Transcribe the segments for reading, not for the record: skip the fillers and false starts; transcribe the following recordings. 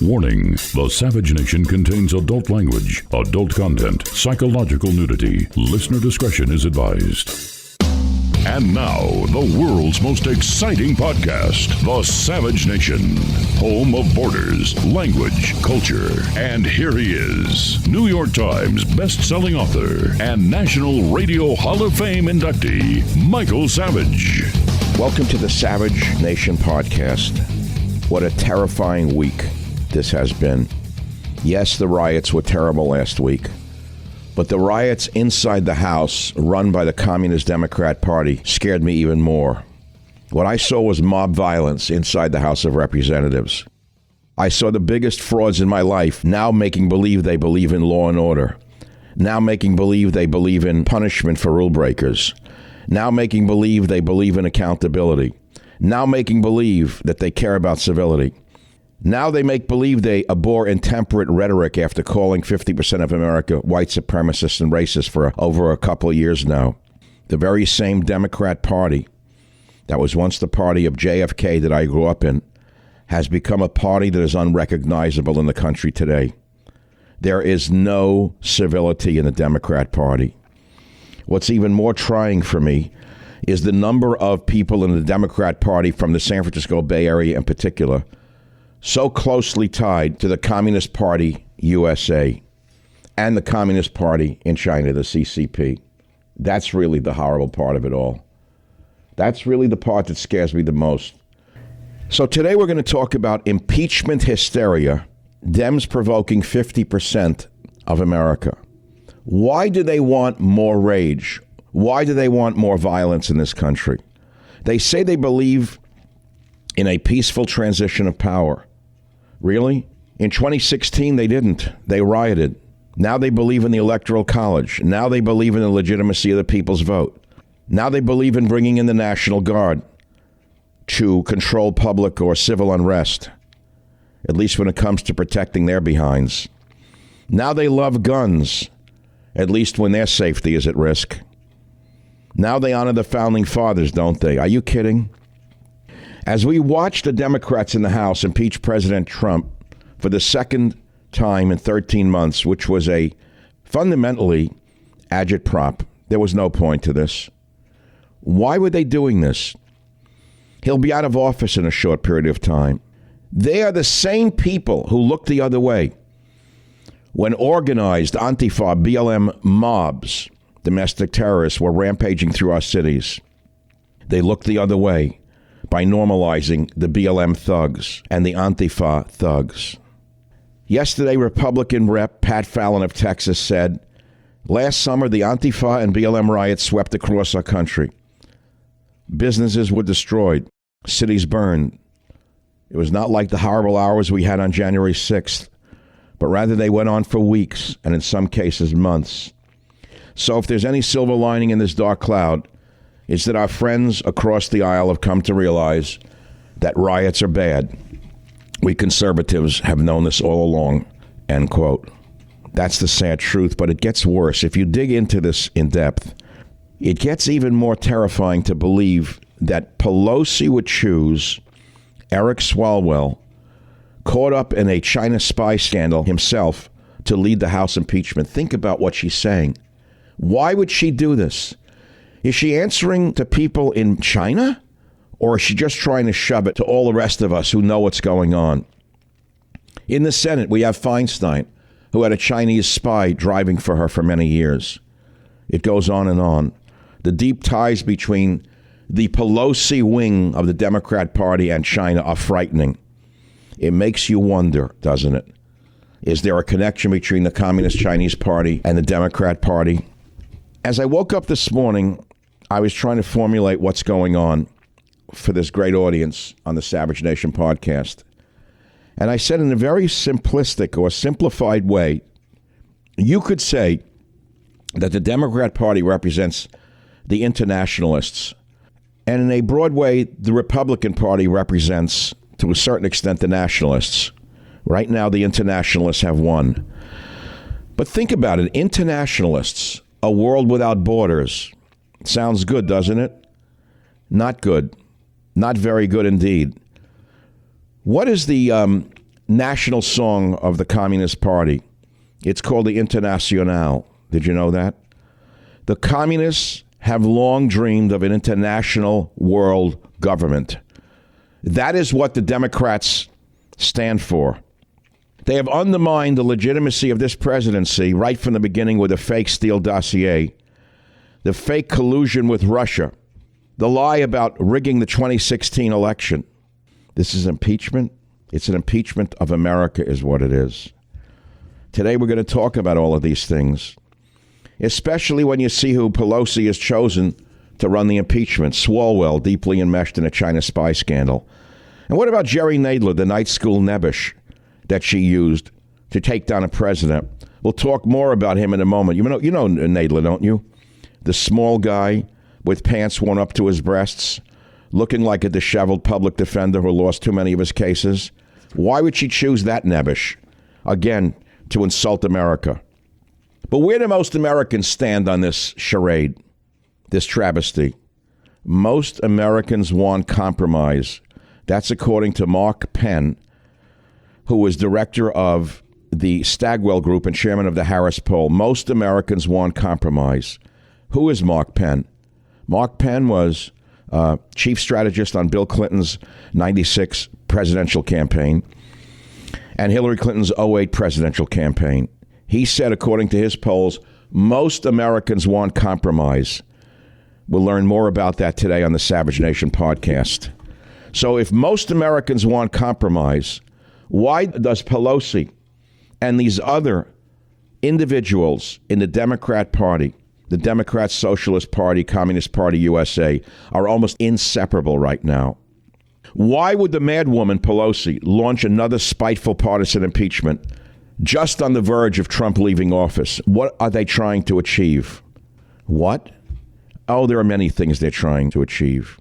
Warning, the Savage Nation contains adult language, adult content, psychological nudity. Listener discretion is advised. And now, the world's most exciting podcast, The Savage Nation, home of borders, language, culture. And here he is, New York Times best-selling author and National Radio Hall of Fame inductee, Michael Savage. Welcome to the Savage Nation podcast. What a terrifying week this has been. Yes, the riots were terrible last week, but the riots inside the House run by the Communist Democrat Party scared me even more. What I saw was mob violence inside the House of Representatives. I saw the biggest frauds in my life now making believe they believe in law and order, now making believe they believe in punishment for rule breakers, now making believe they believe in accountability, now making believe that they care about civility. Now they make believe they abhor intemperate rhetoric after calling 50% of America white supremacists and racist for over a couple of years now. The very same Democrat Party that was once the party of JFK that I grew up in has become a party that is unrecognizable in the country today. There is no civility in the Democrat Party. What's even more trying for me is the number of people in the Democrat Party from the San Francisco Bay Area in particular so closely tied to the Communist Party USA and the Communist Party in China, the CCP. That's really the horrible part of it all. That's really the part that scares me the most. So today we're going to talk about impeachment hysteria, Dems provoking 50% of America. Why do they want more rage? Why do they want more violence in this country? They say they believe in a peaceful transition of power. Really? In 2016, they didn't. They rioted. Now they believe in the Electoral College. Now they believe in the legitimacy of the people's vote. Now they believe in bringing in the National Guard to control public or civil unrest, at least when it comes to protecting their behinds. Now they love guns, at least when their safety is at risk. Now they honor the founding fathers, don't they? Are you kidding? As we watch the Democrats in the House impeach President Trump for the second time in 13 months, which was a fundamentally agitprop, there was no point to this. Why were they doing this? He'll be out of office in a short period of time. They are the same people who looked the other way when organized Antifa, BLM mobs, domestic terrorists, were rampaging through our cities. They looked the other way by normalizing the BLM thugs and the Antifa thugs. Yesterday, Republican Rep. Pat Fallon of Texas said, last summer, the Antifa and BLM riots swept across our country. Businesses were destroyed. Cities burned. It was not like the horrible hours we had on January 6th, but rather they went on for weeks and in some cases months. So if there's any silver lining in this dark cloud, it's that our friends across the aisle have come to realize that riots are bad. We conservatives have known this all along, end quote. That's the sad truth, but it gets worse. If you dig into this in depth, it gets even more terrifying to believe that Pelosi would choose Eric Swalwell, caught up in a China spy scandal himself, to lead the House impeachment. Think about what she's saying. Why would she do this? Is she answering to people in China? Or is she just trying to shove it to all the rest of us who know what's going on? In the Senate, we have Feinstein, who had a Chinese spy driving for her for many years. It goes on and on. The deep ties between the Pelosi wing of the Democrat Party and China are frightening. It makes you wonder, doesn't it? Is there a connection between the Communist Chinese Party and the Democrat Party? As I woke up this morning, I was trying to formulate what's going on for this great audience on the Savage Nation podcast. And I said in a very simplistic or simplified way, you could say that the Democrat Party represents the internationalists. And in a broad way, the Republican Party represents, to a certain extent, the nationalists. Right now, the internationalists have won. But think about it. Internationalists, a world without borders. Sounds good, doesn't it? Not good. Not very good indeed. What is the national song of the Communist Party. It's called the Internationale. Did you know that? The communists have long dreamed of an international world government. That is what the Democrats stand for. They have undermined the legitimacy of this presidency right from the beginning with a fake Steele dossier, the fake collusion with Russia, the lie about rigging the 2016 election. This is impeachment. It's an impeachment of America is what it is. Today we're going to talk about all of these things, especially when you see who Pelosi has chosen to run the impeachment. Swalwell, deeply enmeshed in a China spy scandal. And what about Jerry Nadler, the night school nebbish that she used to take down a president? We'll talk more about him in a moment. You know Nadler, don't you? The small guy with pants worn up to his breasts, looking like a disheveled public defender who lost too many of his cases. Why would she choose that nebbish? Again, to insult America. But where do most Americans stand on this charade, this travesty? Most Americans want compromise. That's according to Mark Penn, who was director of the Stagwell Group and chairman of the Harris Poll. Most Americans want compromise. Who is Mark Penn? Mark Penn was chief strategist on Bill Clinton's 96 presidential campaign and Hillary Clinton's 08 presidential campaign. He said, according to his polls, most Americans want compromise. We'll learn more about that today on the Savage Nation podcast. So if most Americans want compromise, why does Pelosi and these other individuals in the Democrat Party, the Democrat Socialist Party, Communist Party USA, are almost inseparable right now? Why would the madwoman Pelosi launch another spiteful partisan impeachment just on the verge of Trump leaving office? What are they trying to achieve? What? Oh, there are many things they're trying to achieve.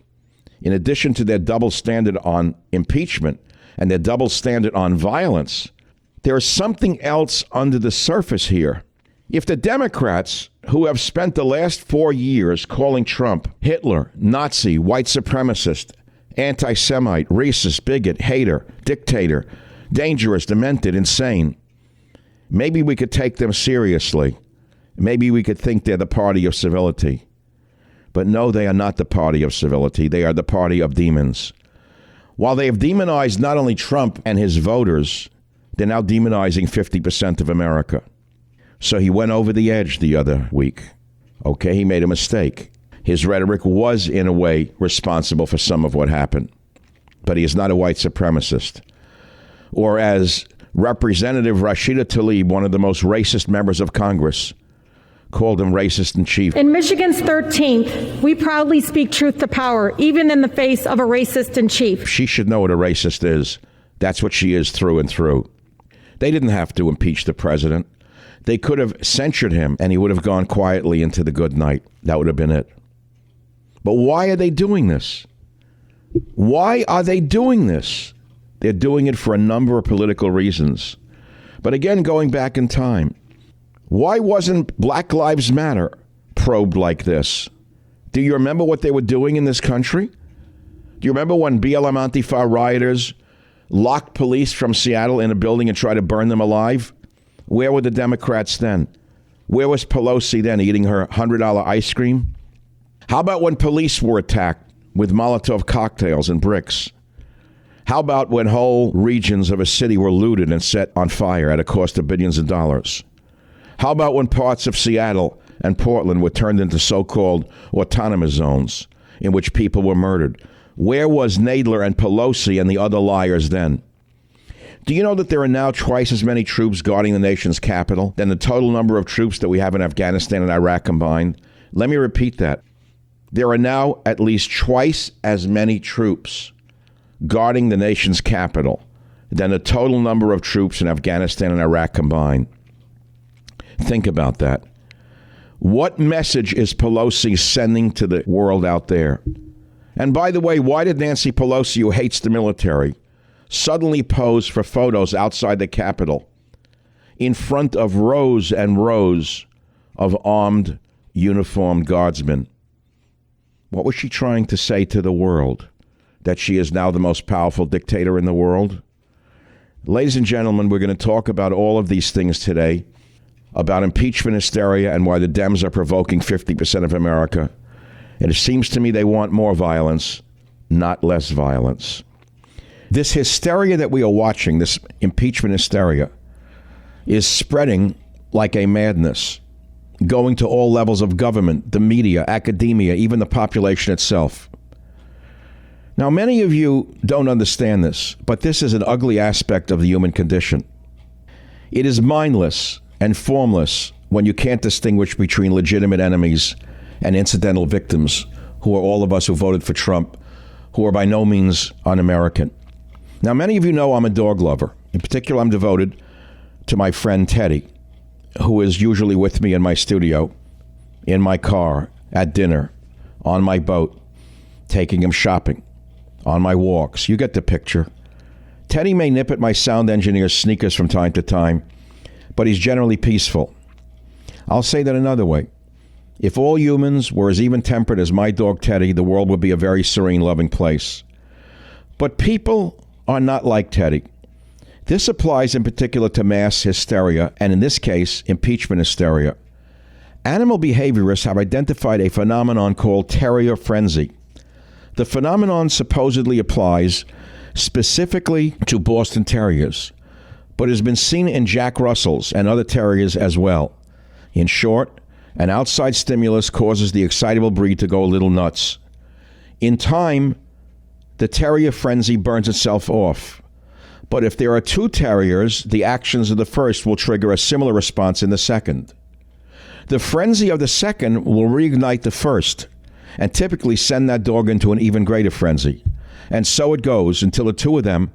In addition to their double standard on impeachment and their double standard on violence, there is something else under the surface here. If the Democrats, who have spent the last 4 years calling Trump Hitler, Nazi, white supremacist, anti-Semite, racist, bigot, hater, dictator, dangerous, demented, insane, maybe we could take them seriously. Maybe we could think they're the party of civility. But no, they are not the party of civility. They are the party of demons. While they have demonized not only Trump and his voters, they're now demonizing 50% of America. So he went over the edge the other week. Okay, he made a mistake. His rhetoric was, in a way, responsible for some of what happened. But he is not a white supremacist. Or as Representative Rashida Tlaib, one of the most racist members of Congress, called him racist in chief. In Michigan's 13th, we proudly speak truth to power, even in the face of a racist in chief. She should know what a racist is. That's what she is through and through. They didn't have to impeach the president. They could have censured him and he would have gone quietly into the good night. That would have been it. But why are they doing this? Why are they doing this? They're doing it for a number of political reasons. But again, going back in time, why wasn't Black Lives Matter probed like this? Do you remember what they were doing in this country? Do you remember when BLM Antifa rioters locked police from Seattle in a building and tried to burn them alive? Where were the Democrats then? Where was Pelosi then, eating her $100 ice cream? How about when police were attacked with Molotov cocktails and bricks? How about when whole regions of a city were looted and set on fire at a cost of billions of dollars? How about when parts of Seattle and Portland were turned into so-called autonomous zones in which people were murdered? Where was Nadler and Pelosi and the other liars then? Do you know that there are now twice as many troops guarding the nation's capital than the total number of troops that we have in Afghanistan and Iraq combined? Let me repeat that. There are now at least twice as many troops guarding the nation's capital than the total number of troops in Afghanistan and Iraq combined. Think about that. What message is Pelosi sending to the world out there? And by the way, why did Nancy Pelosi, who hates the military, suddenly pose for photos outside the Capitol in front of rows and rows of armed, uniformed guardsmen? What was she trying to say to the world? That she is now the most powerful dictator in the world? Ladies and gentlemen, we're going to talk about all of these things today, about impeachment hysteria and why the Dems are provoking 50% of America. And it seems to me they want more violence, not less violence. This hysteria that we are watching, this impeachment hysteria, is spreading like a madness, going to all levels of government, the media, academia, even the population itself. Now, many of you don't understand this, but this is an ugly aspect of the human condition. It is mindless and formless when you can't distinguish between legitimate enemies and incidental victims, who are all of us who voted for Trump, who are by no means un-American. Now, many of you know I'm a dog lover. In particular, I'm devoted to my friend Teddy, who is usually with me in my studio, in my car, at dinner, on my boat, taking him shopping, on my walks. You get the picture. Teddy may nip at my sound engineer's sneakers from time to time, but he's generally peaceful. I'll say that another way. If all humans were as even-tempered as my dog Teddy, the world would be a very serene, loving place. But people are not like Teddy. This applies in particular to mass hysteria, and in this case, impeachment hysteria. Animal behaviorists have identified a phenomenon called terrier frenzy. The phenomenon supposedly applies specifically to Boston Terriers, but has been seen in Jack Russells and other terriers as well. In short, an outside stimulus causes the excitable breed to go a little nuts. In time, the terrier frenzy burns itself off. But if there are two terriers, the actions of the first will trigger a similar response in the second. The frenzy of the second will reignite the first, and typically send that dog into an even greater frenzy. And so it goes until the two of them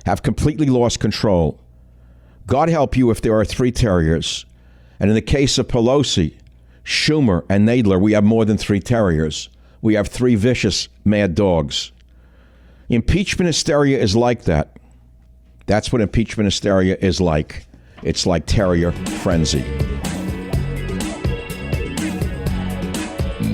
have completely lost control. God help you if there are three terriers. And in the case of Pelosi, Schumer, and Nadler, we have more than three terriers. We have three vicious, mad dogs. Impeachment hysteria is like that. That's what impeachment hysteria is like. It's like terrier frenzy.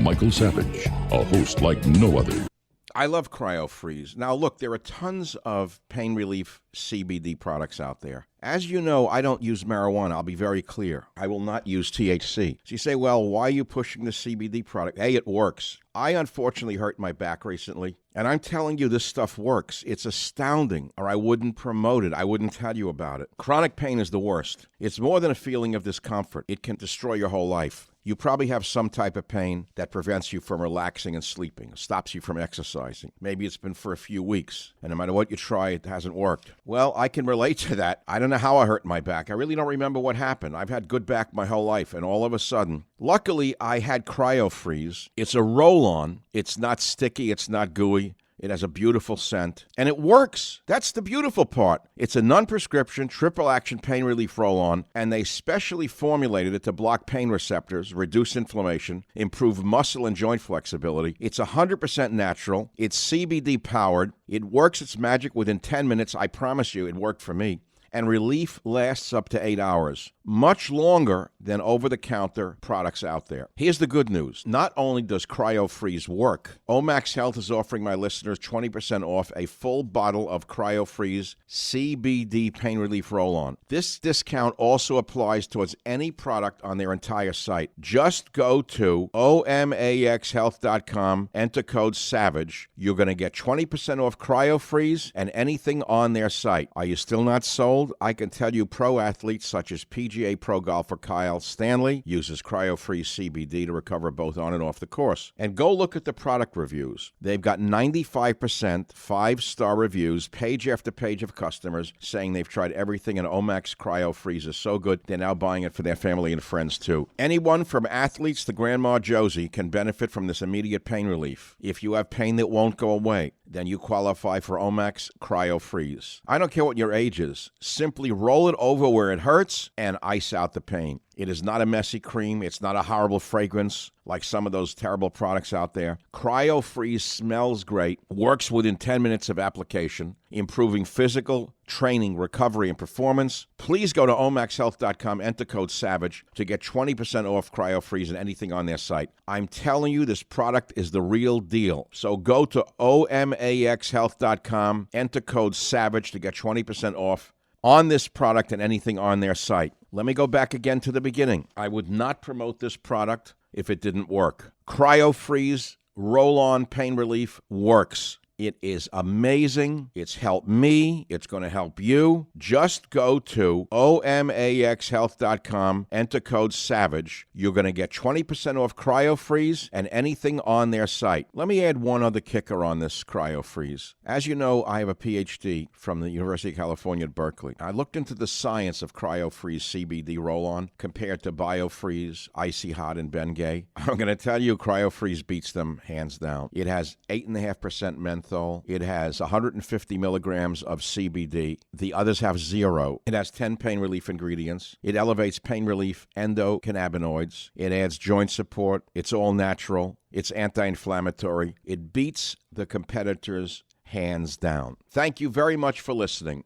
Michael Savage, a host like no other. I love CryoFreeze. Now, look, there are tons of pain relief CBD products out there. As you know, I don't use marijuana. I'll be very clear. I will not use THC. So you say, well, why are you pushing the CBD product? Hey, it works. I unfortunately hurt my back recently, and I'm telling you this stuff works. It's astounding, or I wouldn't promote it. I wouldn't tell you about it. Chronic pain is the worst. It's more than a feeling of discomfort. It can destroy your whole life. You probably have some type of pain that prevents you from relaxing and sleeping, stops you from exercising. Maybe it's been for a few weeks, and no matter what you try, it hasn't worked. Well, I can relate to that. I don't know how I hurt my back. I really don't remember what happened. I've had good back my whole life, and all of a sudden, luckily, I had CryoFreeze. It's a roll-on. It's not sticky. It's not gooey. It has a beautiful scent, and it works. That's the beautiful part. It's a non-prescription, triple-action pain relief roll-on, and they specially formulated it to block pain receptors, reduce inflammation, improve muscle and joint flexibility. It's 100% natural. It's CBD-powered. It works its magic within 10 minutes. I promise you, it worked for me. And relief lasts up to 8 hours, much longer than over-the-counter products out there. Here's the good news. Not only does CryoFreeze work, Omax Health is offering my listeners 20% off a full bottle of CryoFreeze CBD pain relief roll-on. This discount also applies towards any product on their entire site. Just go to omaxhealth.com, enter code SAVAGE. You're going to get 20% off CryoFreeze and anything on their site. Are you still not sold? I can tell you pro athletes such as PGA Pro golfer Kyle Stanley uses CryoFreeze CBD to recover both on and off the course. And go look at the product reviews. They've got 95% 5-star reviews, page after page of customers saying they've tried everything, and Omax CryoFreeze is so good, they're now buying it for their family and friends too. Anyone from athletes to Grandma Josie can benefit from this immediate pain relief. If you have pain that won't go away, then you qualify for Omax CryoFreeze. I don't care what your age is. Simply roll it over where it hurts and ice out the pain. It is not a messy cream. It's not a horrible fragrance like some of those terrible products out there. CryoFreeze smells great, works within 10 minutes of application, improving physical, training, recovery, and performance. Please go to omaxhealth.com, enter code SAVAGE to get 20% off CryoFreeze and anything on their site. I'm telling you, this product is the real deal. So go to omaxhealth.com, enter code SAVAGE to get 20% off on this product and anything on their site. Let me go back again to the beginning. I would not promote this product if it didn't work. CryoFreeze Roll-On Pain Relief works. It is amazing. It's helped me. It's going to help you. Just go to omaxhealth.com, enter code SAVAGE. You're going to get 20% off CryoFreeze and anything on their site. Let me add one other kicker on this CryoFreeze. As you know, I have a PhD from the University of California at Berkeley. I looked into the science of CryoFreeze CBD roll-on compared to BioFreeze, Icy Hot, and Bengay. I'm going to tell you, CryoFreeze beats them hands down. It has 8.5% menthol. It has 150 milligrams of CBD. The others have 0. It has 10 pain relief ingredients. It elevates pain relief endocannabinoids. It adds joint support. It's all natural. It's anti-inflammatory. It beats the competitors hands down. Thank you very much for listening.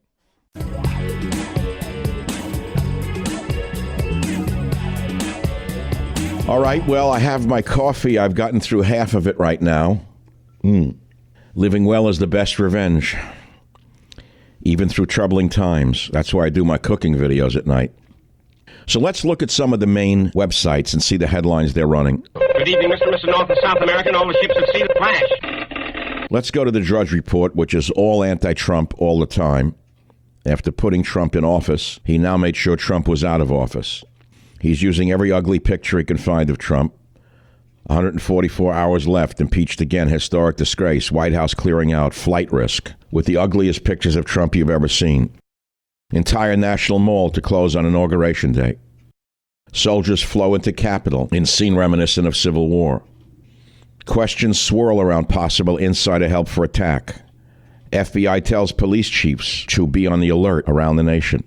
All right, well, I have my coffee. I've gotten through half of it right now. Living well is the best revenge, even through troubling times. That's why I do my cooking videos at night. So let's look at some of the main websites and see the headlines they're running. Good evening, Mr. North and South American. All the ships at sea that flash. Let's go to the Drudge Report, which is all anti-Trump all the time. After putting Trump in office, he now made sure Trump was out of office. He's using every ugly picture he can find of Trump. 144 hours left, impeached again, historic disgrace, White House clearing out, flight risk, with the ugliest pictures of Trump you've ever seen. Entire National Mall to close on Inauguration Day. Soldiers flow into Capitol in scene reminiscent of Civil War. Questions swirl around possible insider help for attack. FBI tells police chiefs to be on the alert around the nation.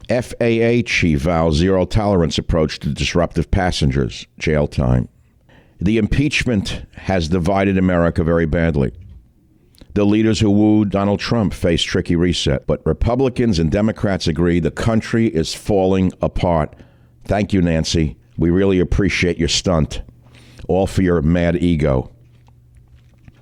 FAA chief vows zero tolerance approach to disruptive passengers, jail time. The impeachment has divided America very badly. The leaders who wooed Donald Trump face tricky reset, but Republicans and Democrats agree the country is falling apart. Thank you, Nancy. We really appreciate your stunt. All for your mad ego.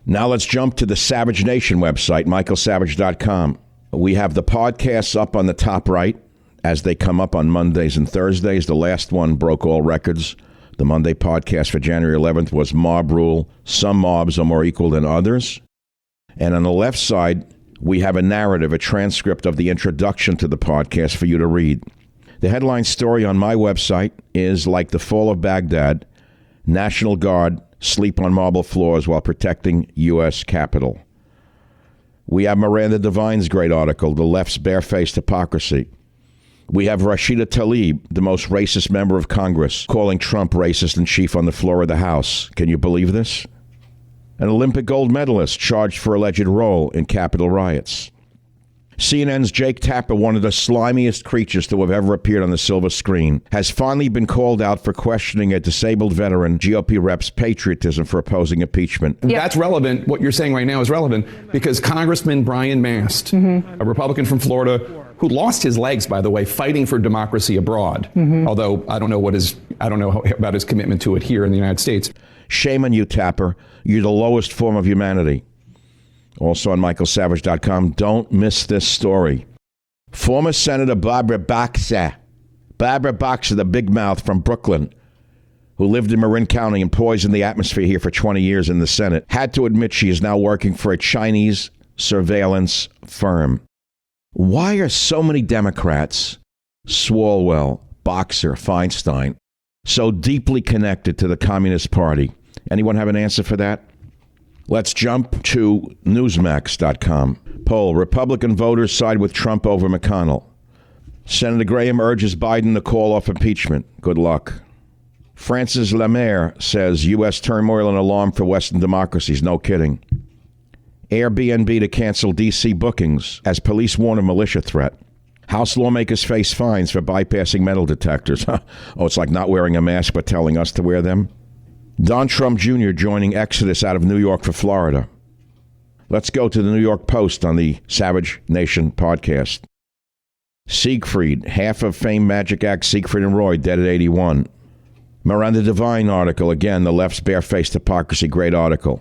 Now let's jump to the Savage Nation website, michaelsavage.com. We have the podcasts up on the top right as they come up on Mondays and Thursdays. The last one broke all records. The Monday podcast for January 11th was Mob Rule. Some mobs are more equal than others. And on the left side, we have a narrative, a transcript of the introduction to the podcast for you to read. The headline story on my website is like the fall of Baghdad, National Guard sleep on marble floors while protecting U.S. Capitol. We have Miranda Devine's great article, The Left's Barefaced Hypocrisy. We have Rashida Tlaib, the most racist member of Congress, calling Trump racist in chief on the floor of the House. Can you believe this? An Olympic gold medalist charged for alleged role in Capitol riots. CNN's Jake Tapper, one of the slimiest creatures to have ever appeared on the silver screen, has finally been called out for questioning a disabled veteran GOP rep's patriotism for opposing impeachment. Yep. That's relevant. What you're saying right now is relevant because Congressman Brian Mast, a Republican from Florida, who lost his legs, by the way, fighting for democracy abroad, although I don't know about his commitment to it here in the United States. Shame on you, Tapper. You're the lowest form of humanity. Also on michaelsavage.com, don't miss this story. Former Senator Barbara Boxer, the big mouth from Brooklyn, who lived in Marin County and poisoned the atmosphere here for 20 years in the Senate, had to admit she is now working for a Chinese surveillance firm. Why are so many Democrats, Swalwell, Boxer, Feinstein, so deeply connected to the Communist Party? Anyone have an answer for that? Let's jump to Newsmax.com. Poll, Republican voters side with Trump over McConnell. Senator Graham urges Biden to call off impeachment. Good luck. Francis Lemaire says U.S. turmoil and alarm for Western democracies. No kidding. Airbnb to cancel D.C. bookings as police warn of militia threat. House lawmakers face fines for bypassing metal detectors. Oh, it's like not wearing a mask but telling us to wear them. Don Trump Jr. joining Exodus out of New York for Florida. Let's go to the New York Post on the Savage Nation podcast. Siegfried, half of famed magic act Siegfried and Roy, dead at 81. Miranda Devine article, again, the left's barefaced hypocrisy, great article.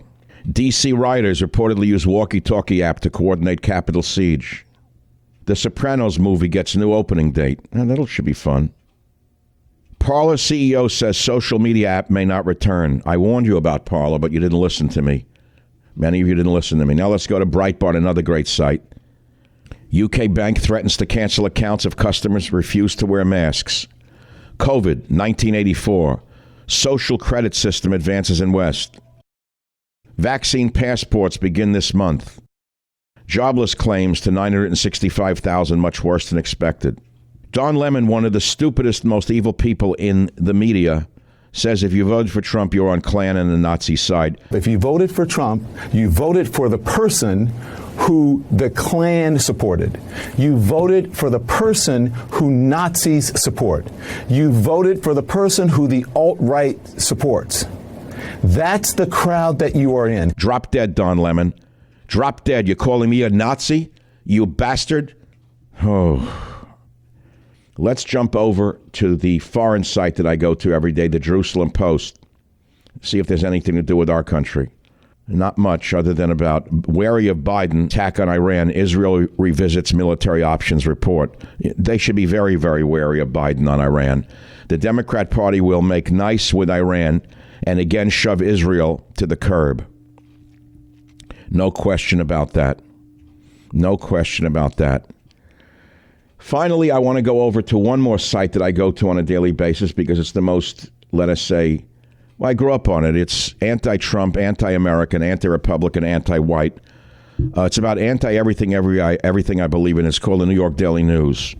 D.C. rioters reportedly use walkie-talkie app to coordinate Capitol siege. The Sopranos movie gets a new opening date. That should be fun. Parler CEO says social media app may not return. I warned you about Parler, but you didn't listen to me. Many of you didn't listen to me. Now let's go to Breitbart, another great site. UK bank threatens to cancel accounts if customers refuse to wear masks. COVID, 1984. Social credit system advances in West. Vaccine passports begin this month. Jobless claims to 965,000, much worse than expected. Don Lemon, one of the stupidest, most evil people in the media, says if you voted for Trump, you're on Klan and the Nazi side. If you voted for Trump, you voted for the person who the Klan supported. You voted for the person who Nazis support. You voted for the person who the alt-right supports. That's the crowd that you are in. Drop dead, Don Lemon. Drop dead. You're calling me a Nazi? You bastard? Oh. Let's jump over to the foreign site that I go to every day, the Jerusalem Post. See if there's anything to do with our country. Not much, other than about wary of Biden attack on Iran. Israel revisits military options report. They should be very, very wary of Biden on Iran. The Democrat Party will make nice with Iran and again shove Israel to the curb. No question about that. No question about that. Finally, I want to go over to one more site that I go to on a daily basis because it's the most, let us say, well, I grew up on it. It's anti-Trump, anti-American, anti-Republican, anti-white. It's about anti-everything, everything I believe in. It's called the New York Daily News.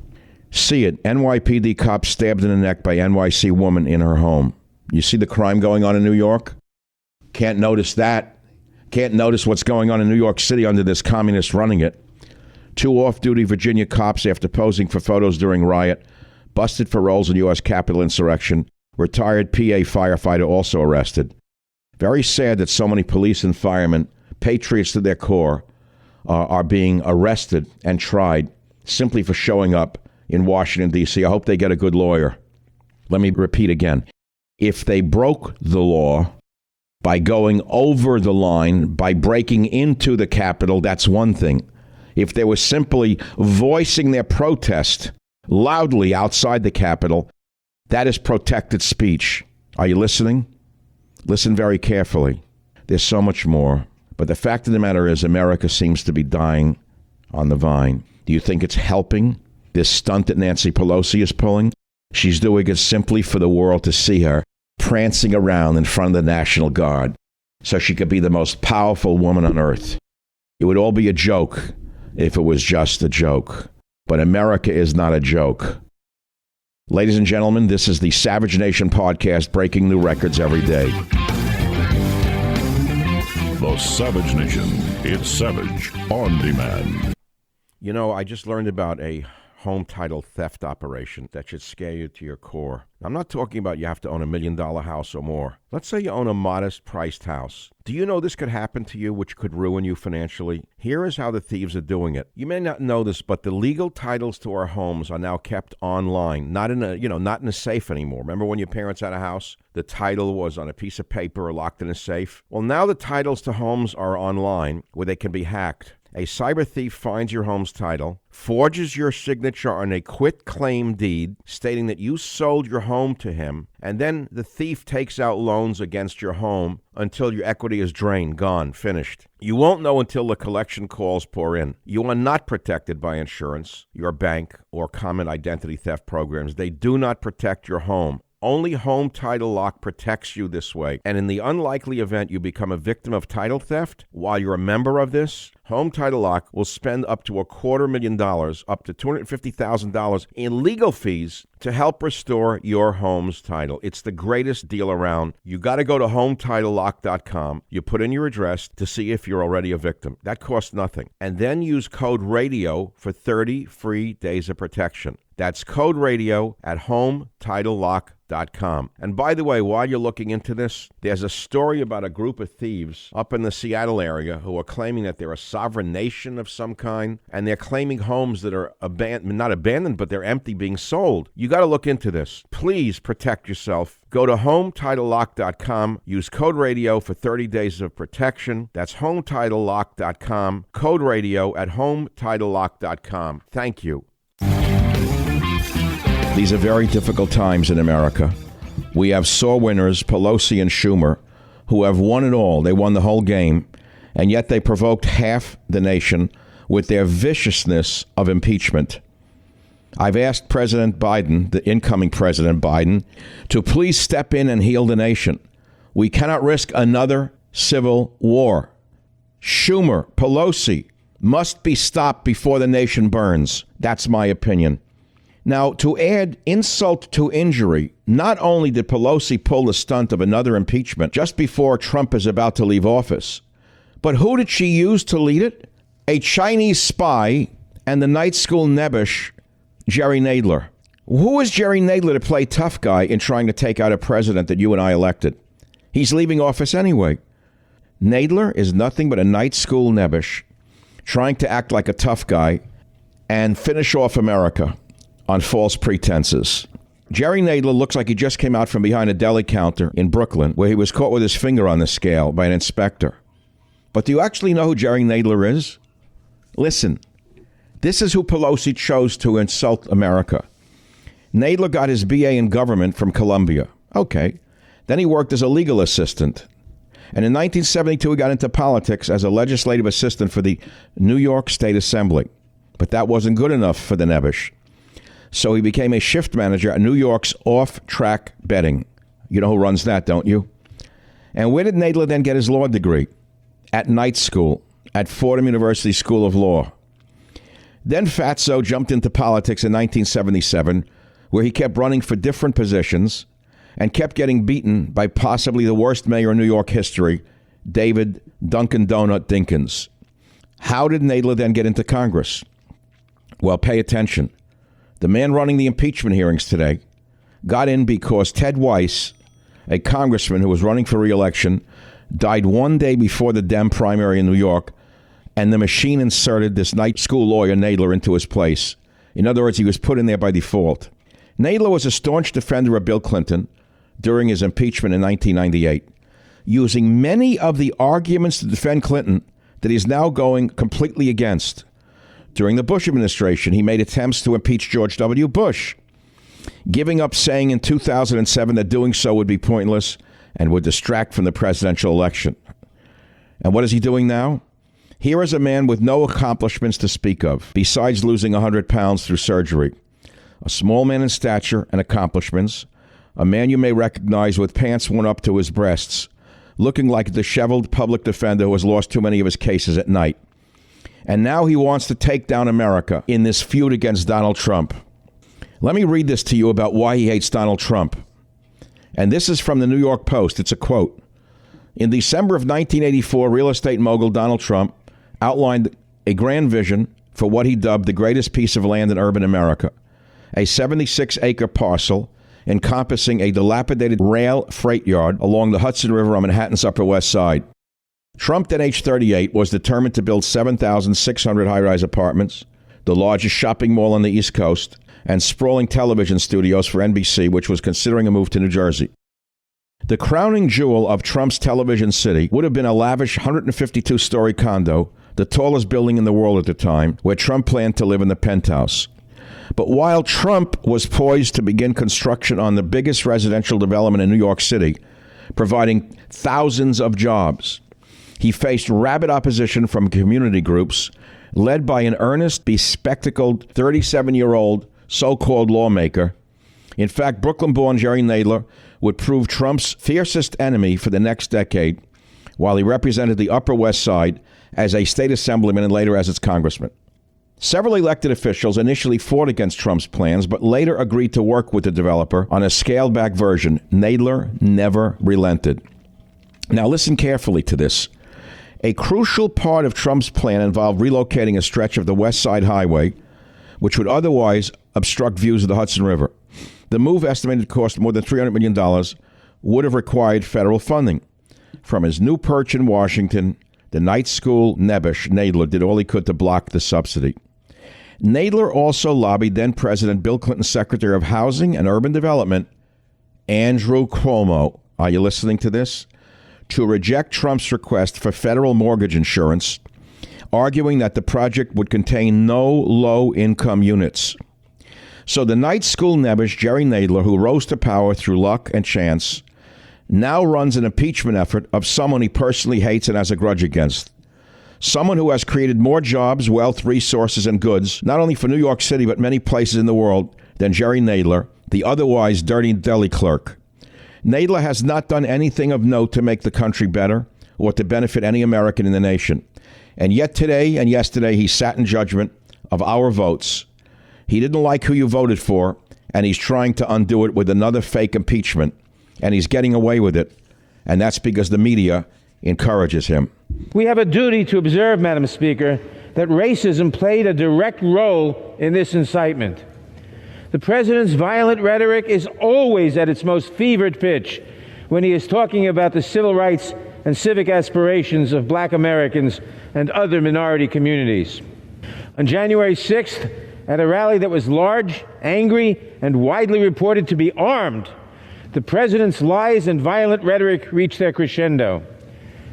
See it. NYPD cop stabbed in the neck by NYC woman in her home. You see the crime going on in New York? Can't notice that. Can't notice what's going on in New York City under this communist running it. 2 off-duty Virginia cops, after posing for photos during riot, busted for roles in U.S. Capitol insurrection. Retired PA firefighter also arrested. Very sad that so many police and firemen, patriots to their core, are being arrested and tried simply for showing up in Washington, D.C. I hope they get a good lawyer. Let me repeat again. If they broke the law by going over the line, by breaking into the Capitol, that's one thing. If they were simply voicing their protest loudly outside the Capitol, that is protected speech. Are you listening? Listen very carefully. There's so much more. But the fact of the matter is America seems to be dying on the vine. Do you think it's helping, this stunt that Nancy Pelosi is pulling? She's doing it simply for the world to see her prancing around in front of the National Guard so she could be the most powerful woman on earth. It would all be a joke if it was just a joke. But America is not a joke. Ladies and gentlemen, this is the Savage Nation podcast, breaking new records every day. The Savage Nation. It's Savage on demand. You know, I just learned about a home title theft operation that should scare you to your core. I'm not talking about you have to own $1 million house or more. Let's say you own a modest priced house. Do you know this could happen to you, which could ruin you financially? Here is how the thieves are doing it. You may not know this, but the legal titles to our homes are now kept online, not in a safe anymore. Remember when your parents had a house? The title was on a piece of paper or locked in a safe? Well, now the titles to homes are online where they can be hacked. A cyber thief finds your home's title, forges your signature on a quit-claim deed stating that you sold your home to him, and then the thief takes out loans against your home until your equity is drained, gone, finished. You won't know until the collection calls pour in. You are not protected by insurance, your bank, or common identity theft programs. They do not protect your home. Only Home Title Lock protects you this way. And in the unlikely event you become a victim of title theft, while you're a member of this, Home Title Lock will spend up to $250,000, up to $250,000 in legal fees to help restore your home's title. It's the greatest deal around. You got to go to HometitleLock.com. You put in your address to see if you're already a victim. That costs nothing. And then use code RADIO for 30 free days of protection. That's code RADIO at HometitleLock.com. And by the way, while you're looking into this, there's a story about a group of thieves up in the Seattle area who are claiming that there are sovereign nation of some kind, and they're claiming homes that are not abandoned, but they're empty, being sold. You got to look into this. Please protect yourself. Go to HomeTitleLock.com. Use code radio for 30 days of protection. That's HomeTitleLock.com. Code radio at HomeTitleLock.com. Thank you. These are very difficult times in America. We have sore winners, Pelosi and Schumer, who have won it all. They won the whole game, and yet they provoked half the nation with their viciousness of impeachment. I've asked President Biden, the incoming President Biden, to please step in and heal the nation. We cannot risk another civil war. Schumer, Pelosi must be stopped before the nation burns. That's my opinion. Now, to add insult to injury, not only did Pelosi pull the stunt of another impeachment just before Trump is about to leave office, but who did she use to lead it? A Chinese spy and the night school nebbish, Jerry Nadler. Who is Jerry Nadler to play tough guy in trying to take out a president that you and I elected? He's leaving office anyway. Nadler is nothing but a night school nebbish trying to act like a tough guy and finish off America on false pretenses. Jerry Nadler looks like he just came out from behind a deli counter in Brooklyn where he was caught with his finger on the scale by an inspector. But do you actually know who Jerry Nadler is? Listen, this is who Pelosi chose to insult America. Nadler got his BA in government from Columbia. Okay. Then he worked as a legal assistant. And in 1972, he got into politics as a legislative assistant for the New York State Assembly. But that wasn't good enough for the nebbish. So he became a shift manager at New York's off-track betting. You know who runs that, don't you? And where did Nadler then get his law degree? At night school, at Fordham University School of Law. Then Fatso jumped into politics in 1977, where he kept running for different positions and kept getting beaten by possibly the worst mayor in New York history, David Dunkin' Donut Dinkins. How did Nadler then get into Congress? Well, pay attention. The man running the impeachment hearings today got in because Ted Weiss, a congressman who was running for re-election, died one day before the Dem primary in New York, and the machine inserted this night school lawyer, Nadler, into his place. In other words, he was put in there by default. Nadler was a staunch defender of Bill Clinton during his impeachment in 1998, using many of the arguments to defend Clinton that he's now going completely against. During the Bush administration, he made attempts to impeach George W. Bush, giving up saying in 2007 that doing so would be pointless and would distract from the presidential election. And what is he doing now? Here is a man with no accomplishments to speak of, besides losing 100 pounds through surgery. A small man in stature and accomplishments, a man you may recognize with pants worn up to his breasts, looking like a disheveled public defender who has lost too many of his cases at night. And now he wants to take down America in this feud against Donald Trump. Let me read this to you about why he hates Donald Trump. And this is from the New York Post. It's a quote. In December of 1984, real estate mogul Donald Trump outlined a grand vision for what he dubbed the greatest piece of land in urban America, a 76-acre parcel encompassing a dilapidated rail freight yard along the Hudson River on Manhattan's Upper West Side. Trump, at age 38, was determined to build 7,600 high-rise apartments, the largest shopping mall on the East Coast, and sprawling television studios for NBC, which was considering a move to New Jersey. The crowning jewel of Trump's television city would have been a lavish 152-story condo, the tallest building in the world at the time, where Trump planned to live in the penthouse. But while Trump was poised to begin construction on the biggest residential development in New York City, providing thousands of jobs, he faced rabid opposition from community groups led by an earnest, bespectacled 37-year-old so-called lawmaker. In fact, Brooklyn-born Jerry Nadler would prove Trump's fiercest enemy for the next decade while he represented the Upper West Side as a state assemblyman and later as its congressman. Several elected officials initially fought against Trump's plans, but later agreed to work with the developer on a scaled-back version. Nadler never relented. Now listen carefully to this. A crucial part of Trump's plan involved relocating a stretch of the West Side Highway, which would otherwise obstruct views of the Hudson River. The move, estimated to cost more than $300 million, would have required federal funding. From his new perch in Washington, the night school Nebush, Nadler, did all he could to block the subsidy. Nadler also lobbied then-President Bill Clinton's Secretary of Housing and Urban Development, Andrew Cuomo, are you listening to this? To reject Trump's request for federal mortgage insurance, arguing that the project would contain no low-income units. So the night school Nebush, Jerry Nadler, who rose to power through luck and chance, now runs an impeachment effort of someone he personally hates and has a grudge against. Someone who has created more jobs, wealth, resources, and goods, not only for New York City, but many places in the world, than Jerry Nadler, the otherwise dirty deli clerk. Nadler has not done anything of note to make the country better or to benefit any American in the nation. And yet today and yesterday, he sat in judgment of our votes. He didn't like who you voted for, and he's trying to undo it with another fake impeachment. And he's getting away with it. And that's because the media encourages him. We have a duty to observe, Madam Speaker, that racism played a direct role in this incitement. The president's violent rhetoric is always at its most fevered pitch when he is talking about the civil rights and civic aspirations of black Americans and other minority communities. On January 6th, at a rally that was large, angry, and widely reported to be armed, the president's lies and violent rhetoric reached their crescendo.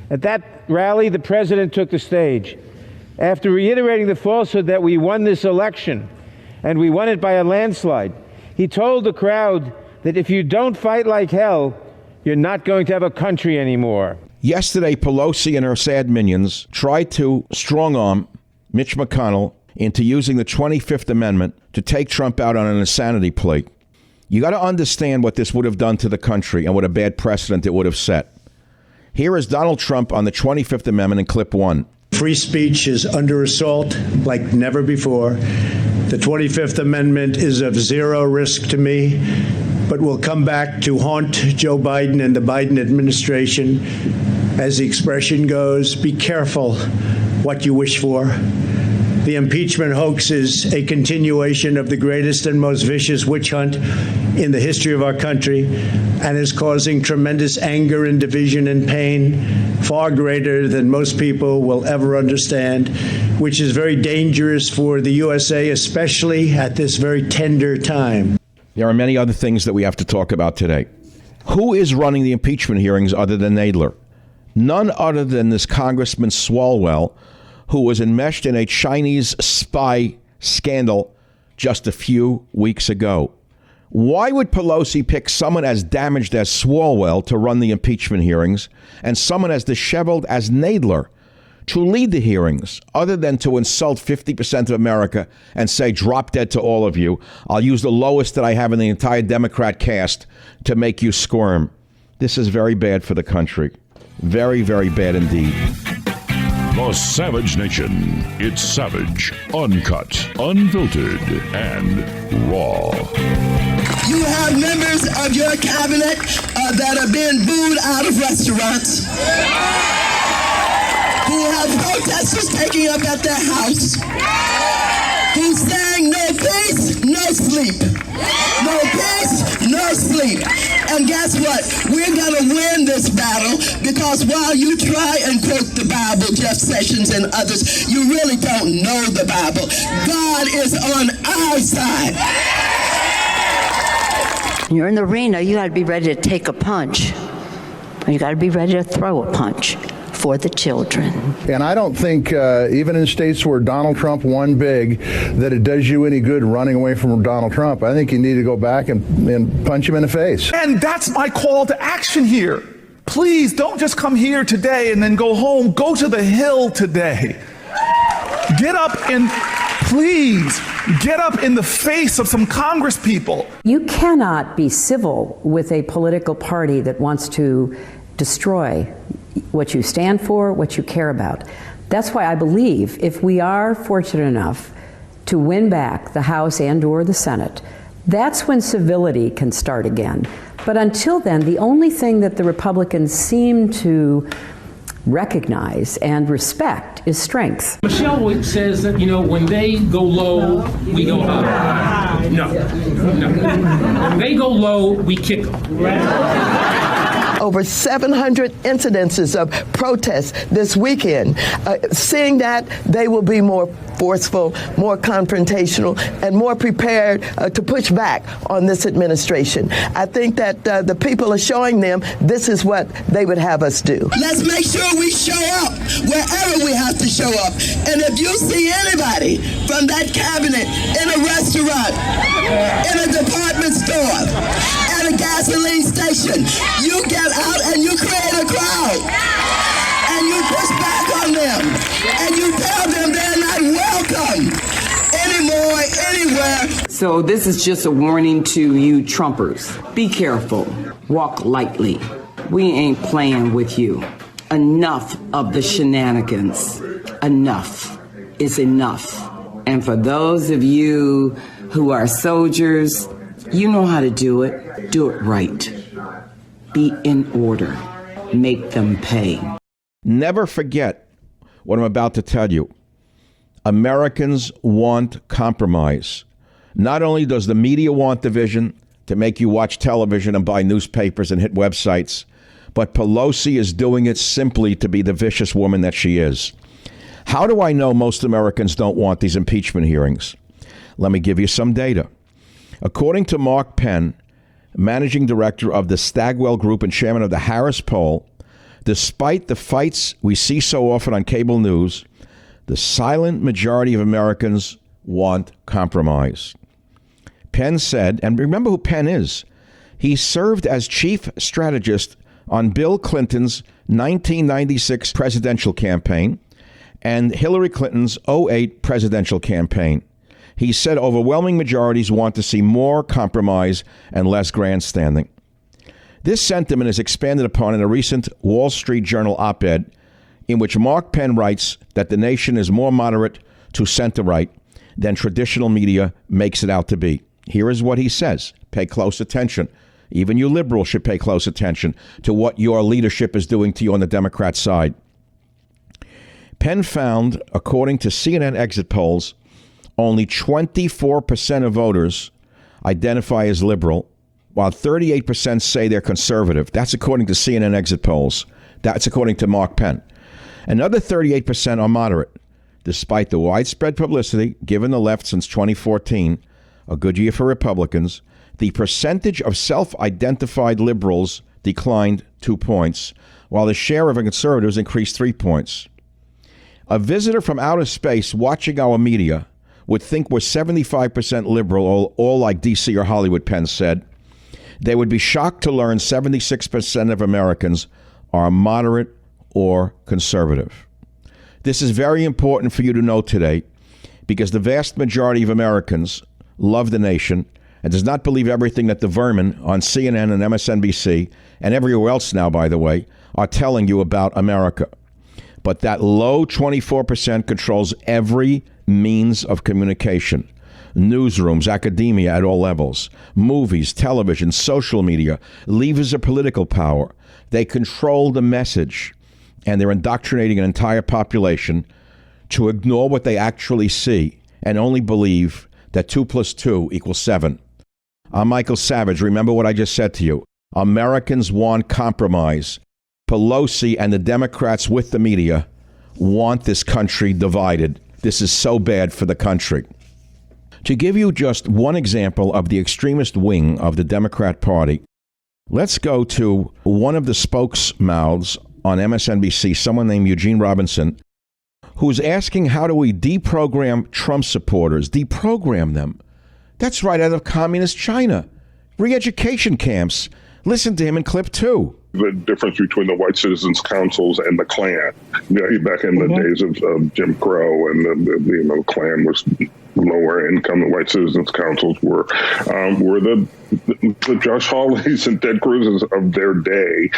At that rally, the president took the stage. After reiterating the falsehood that we won this election, and we won it by a landslide, he told the crowd that if you don't fight like hell, you're not going to have a country anymore. Yesterday, Pelosi and her sad minions tried to strong-arm Mitch McConnell into using the 25th Amendment to take Trump out on an insanity plea. You got to understand what this would have done to the country and what a bad precedent it would have set. Here is Donald Trump on the 25th Amendment in clip 1. Free speech is under assault like never before. The 25th Amendment is of zero risk to me, but will come back to haunt Joe Biden and the Biden administration. As the expression goes, be careful what you wish for. The impeachment hoax is a continuation of the greatest and most vicious witch hunt in the history of our country and is causing tremendous anger and division and pain, far greater than most people will ever understand, which is very dangerous for the USA, especially at this very tender time. There are many other things that we have to talk about today. Who is running the impeachment hearings other than Nadler? None other than this Congressman Swalwell, who was enmeshed in a Chinese spy scandal just a few weeks ago. Why would Pelosi pick someone as damaged as Swalwell to run the impeachment hearings and someone as disheveled as Nadler to lead the hearings, other than to insult 50% of America and say, drop dead to all of you. I'll use the lowest that I have in the entire Democrat cast to make you squirm. This is very bad for the country. Very, very bad indeed. The Savage Nation. It's savage, uncut, unfiltered, and raw. You have members of your cabinet that are being booed out of restaurants. Who have protesters taking up at their house. Who's saying no peace, no sleep. No peace, no sleep. And guess what? We're going to win this battle because while you try and quote the Bible, Jeff Sessions and others, you really don't know the Bible. God is on our side. You're in the arena, you got to be ready to take a punch. You got to be ready to throw a punch for the children. And I don't think, even in states where Donald Trump won big, that it does you any good running away from Donald Trump. I think you need to go back and punch him in the face. And that's my call to action here. Please don't just come here today and then go home. Go to the Hill today. Get up and please get up in the face of some Congress people. You cannot be civil with a political party that wants to destroy what you stand for, what you care about. That's why I believe if we are fortunate enough to win back the House and or the Senate, that's when civility can start again. But until then, the only thing that the Republicans seem to recognize and respect is strength. Michelle says that, when they go low, we go high. No. When they go low, we kick them. over 700 incidences of protests this weekend. Seeing that, they will be more forceful, more confrontational, and more prepared to push back on this administration. I think that the people are showing them this is what they would have us do. Let's make sure we show up wherever we have to show up. And if you see anybody from that cabinet in a restaurant, in a department store, at a gasoline station, you get out and you create a crowd. And you push back on them. And you tell them they're not welcome anymore, anywhere. So this is just a warning to you Trumpers. Be careful. Walk lightly. We ain't playing with you. Enough of the shenanigans. Enough is enough. And for those of you who are soldiers, you know how to do it. Do it right. Be in order. Make them pay. Never forget what I'm about to tell you. Americans want compromise. Not only does the media want division to make you watch television and buy newspapers and hit websites, but Pelosi is doing it simply to be the vicious woman that she is. How do I know most Americans don't want these impeachment hearings? Let me give you some data. According to Mark Penn, managing director of the Stagwell Group and chairman of the Harris Poll, despite the fights we see so often on cable news, the silent majority of Americans want compromise. Penn said, and remember who Penn is, he served as chief strategist on Bill Clinton's 1996 presidential campaign and Hillary Clinton's 2008 presidential campaign. He said overwhelming majorities want to see more compromise and less grandstanding. This sentiment is expanded upon in a recent Wall Street Journal op-ed in which Mark Penn writes that the nation is more moderate to center-right than traditional media makes it out to be. Here is what he says. Pay close attention. Even you liberals should pay close attention to what your leadership is doing to you on the Democrat side. Penn found, according to CNN exit polls, only 24% of voters identify as liberal, while 38% say they're conservative. That's according to CNN exit polls. That's according to Mark Penn. Another 38% are moderate. Despite the widespread publicity given the left since 2014, a good year for Republicans, the percentage of self-identified liberals declined 2 points, while the share of conservatives increased 3 points. A visitor from outer space watching our media would think we're 75% liberal, all like D.C. or Hollywood, Penn said. They would be shocked to learn 76% of Americans are moderate or conservative. This is very important for you to know today because the vast majority of Americans love the nation and does not believe everything that the vermin on CNN and MSNBC and everywhere else now, by the way, are telling you about America. But that low 24% controls every means of communication. Newsrooms, academia at all levels, movies, television, social media, levers of political power. They control the message, and they're indoctrinating an entire population to ignore what they actually see and only believe that 2 + 2 = 7. I'm Michael Savage. Remember what I just said to you. Americans want compromise. Pelosi and the Democrats with the media want this country divided. This is so bad for the country. To give you just one example of the extremist wing of the Democrat Party, let's go to one of the spokesmouths on MSNBC, someone named Eugene Robinson, who's asking how do we deprogram Trump supporters? Deprogram them. That's right out of communist China. Re-education camps. Listen to him in clip 2. The difference between the white citizens' councils and the Klan. Back in the days of Jim Crow, and the Klan was lower income. The white citizens' councils were the Josh Hawleys and Ted Cruz's of their day.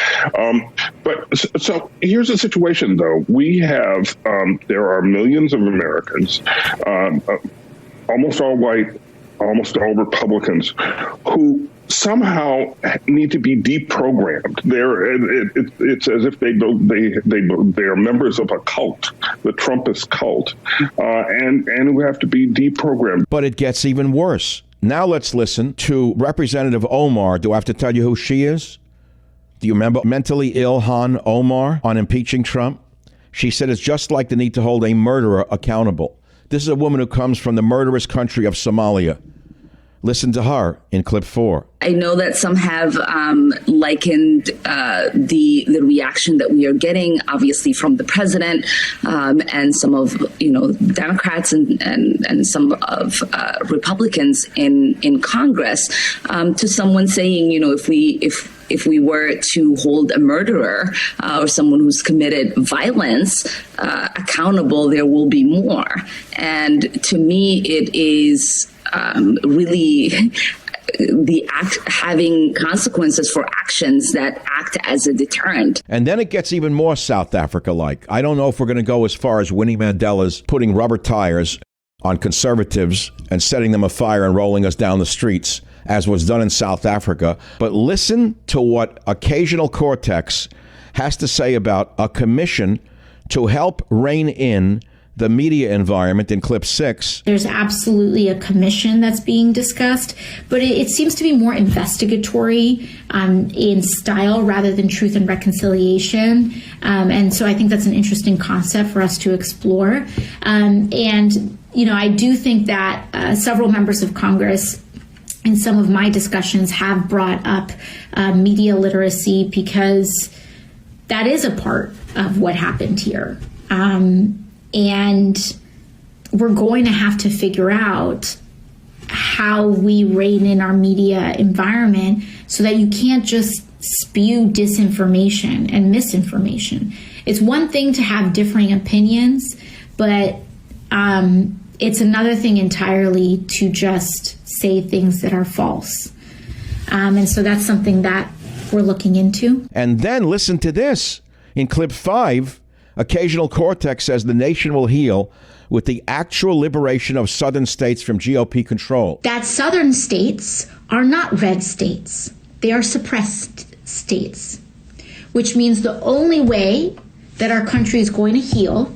So here's the situation, though. We have there are millions of Americans, almost all white, almost all Republicans, who somehow need to be deprogrammed. It's as if they are members of a cult, the Trumpist cult, and who have to be deprogrammed. But it gets even worse. Now let's listen to Representative Omar. Do I have to tell you who she is? Do you remember mentally ill Han Omar on impeaching Trump? She said it's just like the need to hold a murderer accountable. This is a woman who comes from the murderous country of Somalia. Listen to her in clip 4. I know that some have likened the reaction that we are getting, obviously, from the president and some of Democrats and some of Republicans in Congress to someone saying, if we were to hold a murderer or someone who's committed violence accountable, there will be more. And to me, it is really the act having consequences for actions that act as a deterrent. And then it gets even more South Africa-like. I don't know if we're going to go as far as Winnie Mandela's putting rubber tires on conservatives and setting them afire and rolling us down the streets, as was done in South Africa. But listen to what Occasional Cortex has to say about a commission to help rein in the media environment in clip 6. There's absolutely a commission that's being discussed, but it seems to be more investigatory in style rather than truth and reconciliation. And so I think that's an interesting concept for us to explore. I do think that several members of Congress in some of my discussions have brought up media literacy because that is a part of what happened here. And we're going to have to figure out how we rein in our media environment so that you can't just spew disinformation and misinformation. It's one thing to have differing opinions, but it's another thing entirely to just say things that are false. And so that's something that we're looking into. And then listen to this. In clip 5, Occasional Cortex says the nation will heal with the actual liberation of southern states from GOP control. That southern states are not red states. They are suppressed states, which means the only way that our country is going to heal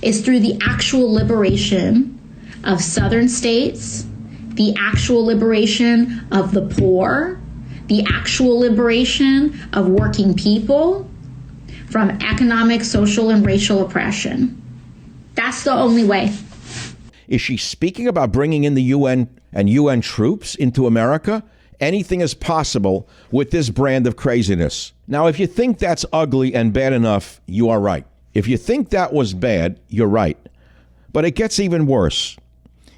is through the actual liberation of southern states, the actual liberation of the poor, the actual liberation of working people from economic, social, and racial oppression. That's the only way. Is she speaking about bringing in the UN and UN troops into America? Anything is possible with this brand of craziness. Now, if you think that's ugly and bad enough, you are right. If you think that was bad, you're right. But it gets even worse.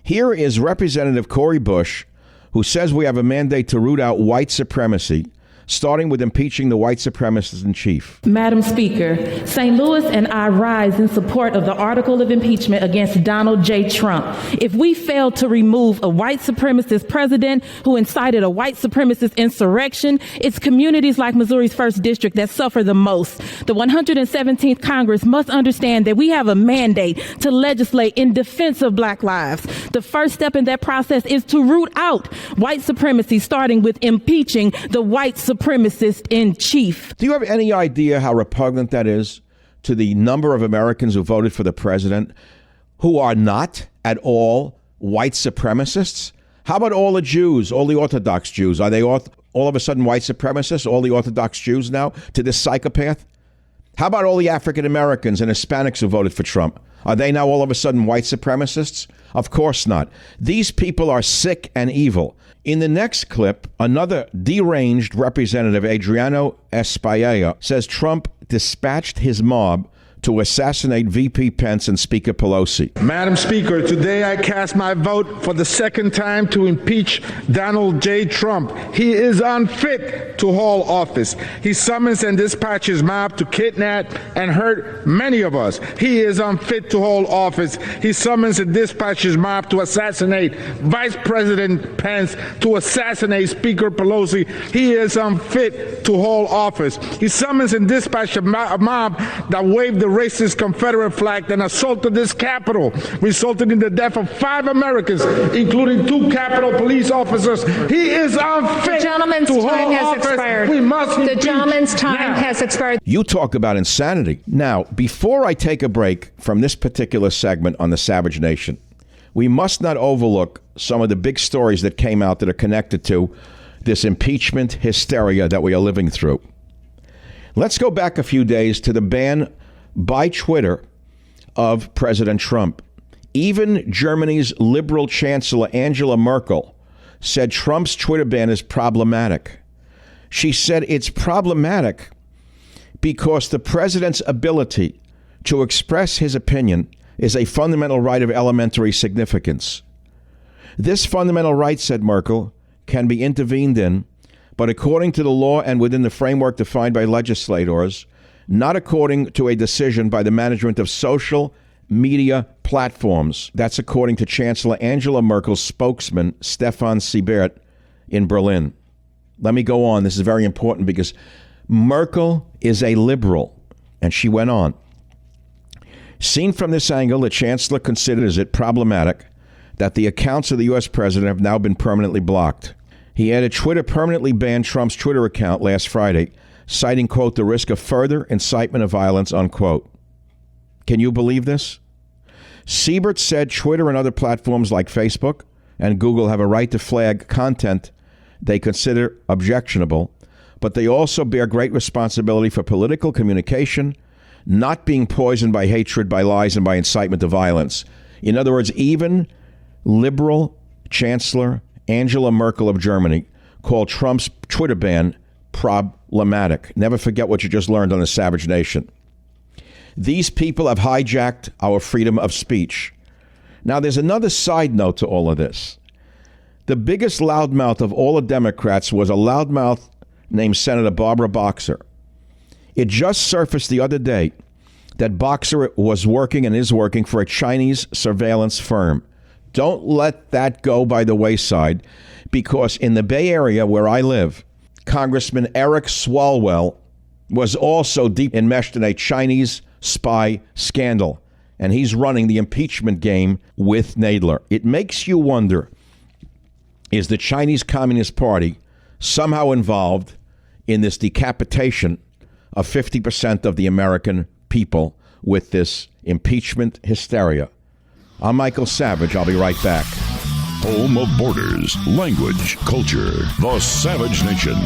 Here is Representative Cori Bush, who says we have a mandate to root out white supremacy, starting with impeaching the white supremacist in chief. Madam Speaker, St. Louis and I rise in support of the article of impeachment against Donald J. Trump. If we fail to remove a white supremacist president who incited a white supremacist insurrection, it's communities like Missouri's 1st District that suffer the most. The 117th Congress must understand that we have a mandate to legislate in defense of Black lives. The first step in that process is to root out white supremacy, starting with impeaching the white supremacist in chief. Do you have any idea how repugnant that is to the number of Americans who voted for the president who are not at all white supremacists? How about all the Jews, all the Orthodox Jews? Are they all of a sudden white supremacists, all the Orthodox Jews now, to this psychopath? How about all the African Americans and Hispanics who voted for Trump? Are they now all of a sudden white supremacists? Of course not. These people are sick and evil. In the next clip, another deranged representative, Adriano Espaillat, says Trump dispatched his mob to assassinate VP Pence and Speaker Pelosi. Madam Speaker, today I cast my vote for the second time to impeach Donald J. Trump. He is unfit to hold office. He summons and dispatches mob to kidnap and hurt many of us. He is unfit to hold office. He summons and dispatches mob to assassinate Vice President Pence, to assassinate Speaker Pelosi. He is unfit to hold office. He summons and dispatches a mob that waved the racist Confederate flag and assaulted this Capitol, resulting in the death of 5 Americans, including 2 Capitol police officers. He is unfit. The gentleman's to hold time has office. expired. We must the impeach gentleman's time now. has expired. You talk about insanity. Now, before I take a break from this particular segment on the Savage Nation, we must not overlook some of the big stories that came out that are connected to this impeachment hysteria that we are living through. Let's go back a few days to the ban by Twitter of President Trump. Even Germany's liberal chancellor Angela Merkel said Trump's Twitter ban is problematic. She said it's problematic because the president's ability to express his opinion is a fundamental right of elementary significance. This fundamental right, said Merkel, can be intervened in, but according to the law and within the framework defined by legislators, not according to a decision by the management of social media platforms. That's according to Chancellor Angela Merkel's spokesman, Stefan Seibert, in Berlin. Let me go on. This is very important because Merkel is a liberal. And she went on. Seen from this angle, the chancellor considers it problematic that the accounts of the U.S. president have now been permanently blocked. He added Twitter permanently banned Trump's Twitter account last Friday, citing, quote, the risk of further incitement of violence, unquote. Can you believe this? Seibert said Twitter and other platforms like Facebook and Google have a right to flag content they consider objectionable, but they also bear great responsibility for political communication, not being poisoned by hatred, by lies, and by incitement to violence. In other words, even liberal Chancellor Angela Merkel of Germany called Trump's Twitter ban problematic. Never forget what you just learned on the Savage Nation. These people have hijacked our freedom of speech. Now, there's another side note to all of this. The biggest loudmouth of all the Democrats was a loudmouth named Senator Barbara Boxer. It just surfaced the other day that Boxer was working and is working for a Chinese surveillance firm. Don't let that go by the wayside, because in the Bay Area where I live, Congressman Eric Swalwell was also deep enmeshed in a Chinese spy scandal, and he's running the impeachment game with Nadler. It makes you wonder, is the Chinese Communist Party somehow involved in this decapitation of 50% of the American people with this impeachment hysteria? I'm Michael Savage. I'll be right back. Home of borders, language, culture, the Savage Nation.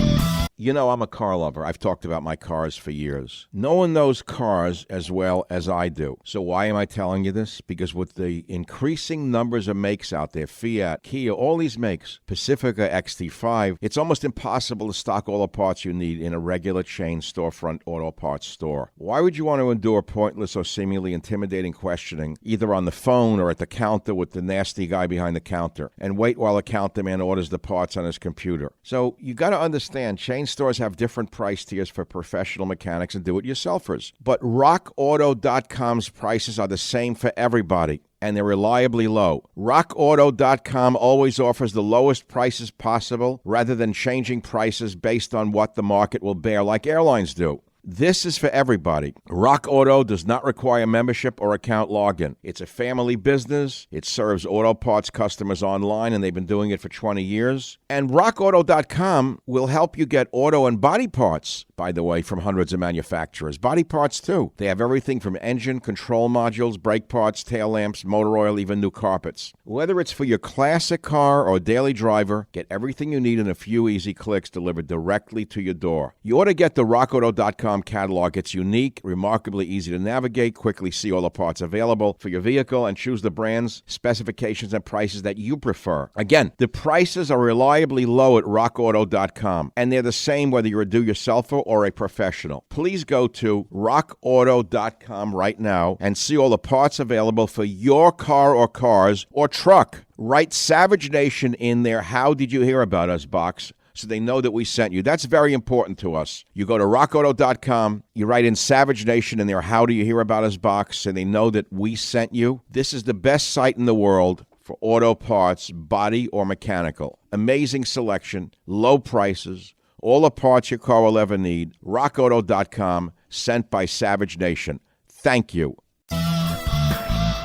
You know, I'm a car lover. I've talked about my cars for years. No one knows cars as well as I do. So why am I telling you this? Because with the increasing numbers of makes out there, Fiat, Kia, all these makes, Pacifica, XT5, it's almost impossible to stock all the parts you need in a regular chain storefront auto parts store. Why would you want to endure pointless or seemingly intimidating questioning, either on the phone or at the counter with the nasty guy behind the counter, and wait while the counter man orders the parts on his computer? So you got to understand, chain stores have different price tiers for professional mechanics and do-it-yourselfers. But RockAuto.com's prices are the same for everybody, and they're reliably low. RockAuto.com always offers the lowest prices possible rather than changing prices based on what the market will bear like airlines do. This is for everybody. Rock Auto does not require membership or account login. It's a family business. It serves auto parts customers online, and they've been doing it for 20 years. And RockAuto.com will help you get auto and body parts, by the way, from hundreds of manufacturers. Body parts, too. They have everything from engine, control modules, brake parts, tail lamps, motor oil, even new carpets. Whether it's for your classic car or daily driver, get everything you need in a few easy clicks delivered directly to your door. You ought to get the RockAuto.com catalog. It's unique, remarkably easy to navigate, quickly see all the parts available for your vehicle, and choose the brands, specifications, and prices that you prefer. Again, the prices are reliably low at RockAuto.com, and they're the same whether you're a do-yourselfer or a professional. Please go to RockAuto.com right now and see all the parts available for your car or cars or truck. Write Savage Nation in their How Did You Hear About Us box, so they know that we sent you. That's very important to us. You go to rockauto.com, you write in Savage Nation in their How Do You Hear About Us box, so they know that we sent you. This is the best site in the world for auto parts, body or mechanical. Amazing selection, low prices, all the parts your car will ever need. rockauto.com, sent by Savage Nation. Thank you.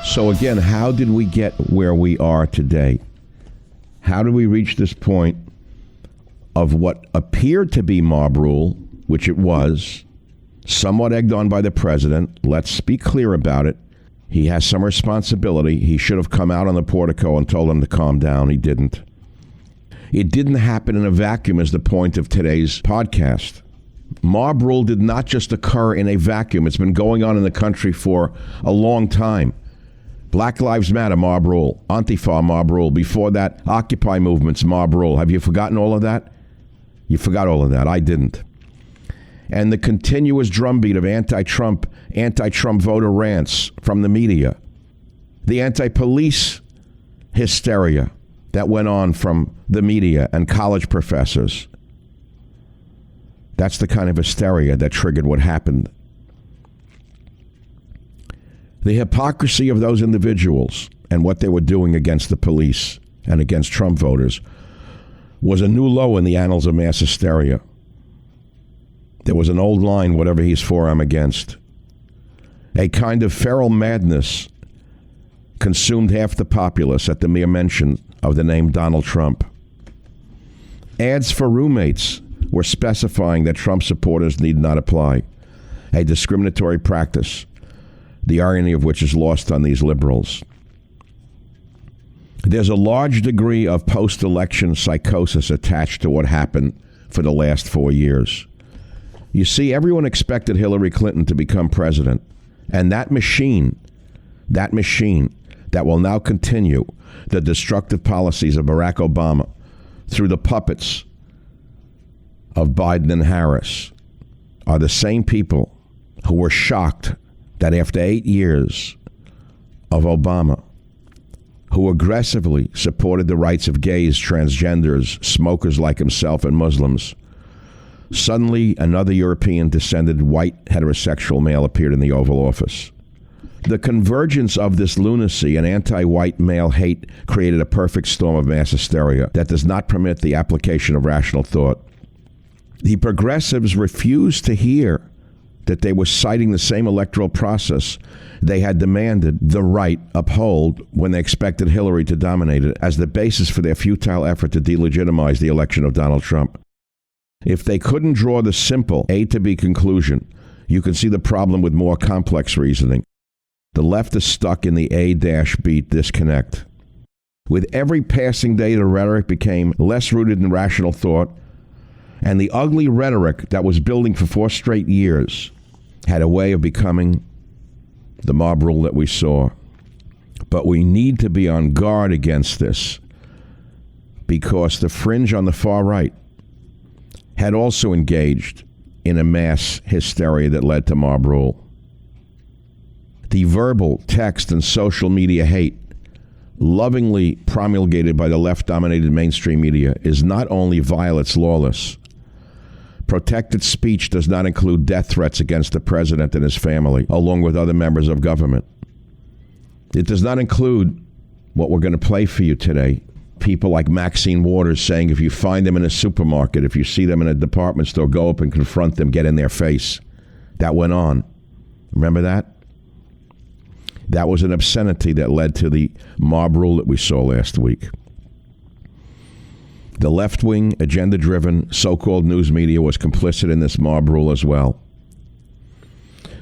So again, how did we get where we are today? How did we reach this point of what appeared to be mob rule, which it was, somewhat egged on by the president? Let's be clear about it. He has some responsibility. He should have come out on the portico and told them to calm down. He didn't. It didn't happen in a vacuum, is the point of today's podcast. Mob rule did not just occur in a vacuum. It's been going on in the country for a long time. Black Lives Matter, mob rule. Antifa, mob rule. Before that, Occupy movements, mob rule. Have you forgotten all of that? You forgot all of that. I didn't. And the continuous drumbeat of anti-Trump voter rants from the media. The anti-police hysteria that went on from the media and college professors. That's the kind of hysteria that triggered what happened. The hypocrisy of those individuals and what they were doing against the police and against Trump voters was a new low in the annals of mass hysteria. There was an old line, whatever he's for, I'm against. A kind of feral madness consumed half the populace at the mere mention of the name Donald Trump. Ads for roommates were specifying that Trump supporters need not apply, a discriminatory practice, the irony of which is lost on these liberals. There's a large degree of post-election psychosis attached to what happened for the last 4 years. You see, everyone expected Hillary Clinton to become president, and that machine that will now continue the destructive policies of Barack Obama through the puppets of Biden and Harris are the same people who were shocked that after 8 years of Obama, who aggressively supported the rights of gays, transgenders, smokers like himself, and Muslims, suddenly another European-descended white heterosexual male appeared in the Oval Office. The convergence of this lunacy and anti-white male hate created a perfect storm of mass hysteria that does not permit the application of rational thought. The progressives refused to hear that they were citing the same electoral process they had demanded the right uphold when they expected Hillary to dominate it as the basis for their futile effort to delegitimize the election of Donald Trump. If they couldn't draw the simple A to B conclusion, you can see the problem with more complex reasoning. The left is stuck in the A-B disconnect. With every passing day, the rhetoric became less rooted in rational thought, and the ugly rhetoric that was building for 4 straight years had a way of becoming the mob rule that we saw. But we need to be on guard against this because the fringe on the far right had also engaged in a mass hysteria that led to mob rule. The verbal, text, and social media hate lovingly promulgated by the left-dominated mainstream media is not only vile, it's lawless. Protected speech does not include death threats against the president and his family, along with other members of government. It does not include what we're going to play for you today. People like Maxine Waters saying if you find them in a supermarket, if you see them in a department store, go up and confront them, get in their face. That went on. Remember that? That was an obscenity that led to the mob rule that we saw last week. The left-wing, agenda-driven, so-called news media was complicit in this mob rule as well.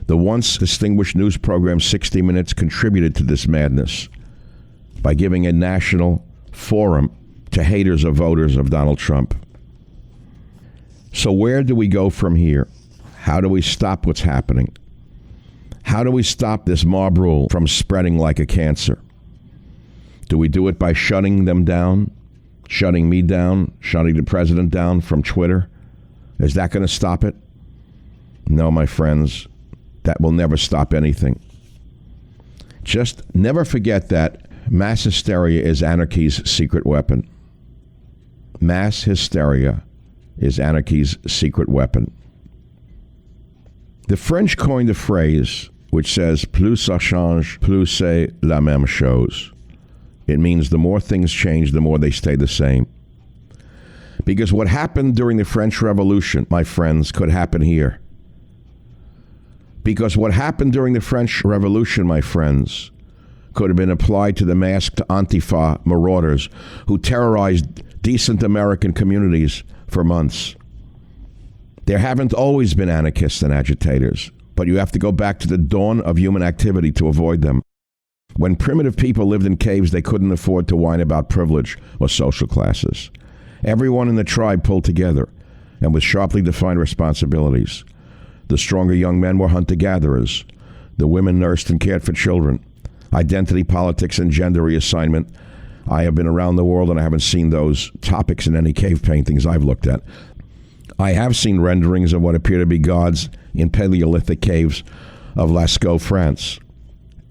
The once distinguished news program 60 Minutes contributed to this madness by giving a national forum to haters of voters of Donald Trump. So where do we go from here? How do we stop what's happening? How do we stop this mob rule from spreading like a cancer? Do we do it by shutting them down? Shutting me down, shutting the president down from Twitter? Is that going to stop it? No, my friends, that will never stop anything. Just never forget that mass hysteria is anarchy's secret weapon. Mass hysteria is anarchy's secret weapon. The French coined a phrase which says, plus ça change, plus c'est la même chose. It means the more things change, the more they stay the same. Because what happened during the French Revolution, my friends, could happen here. Because what happened during the French Revolution, my friends, could have been applied to the masked Antifa marauders who terrorized decent American communities for months. There haven't always been anarchists and agitators, but you have to go back to the dawn of human activity to avoid them. When primitive people lived in caves, they couldn't afford to whine about privilege or social classes. Everyone in the tribe pulled together, and with sharply defined responsibilities. The stronger young men were hunter-gatherers. The women nursed and cared for children. Identity politics and gender reassignment. I have been around the world and I haven't seen those topics in any cave paintings I've looked at. I have seen renderings of what appear to be gods in Paleolithic caves of Lascaux, France,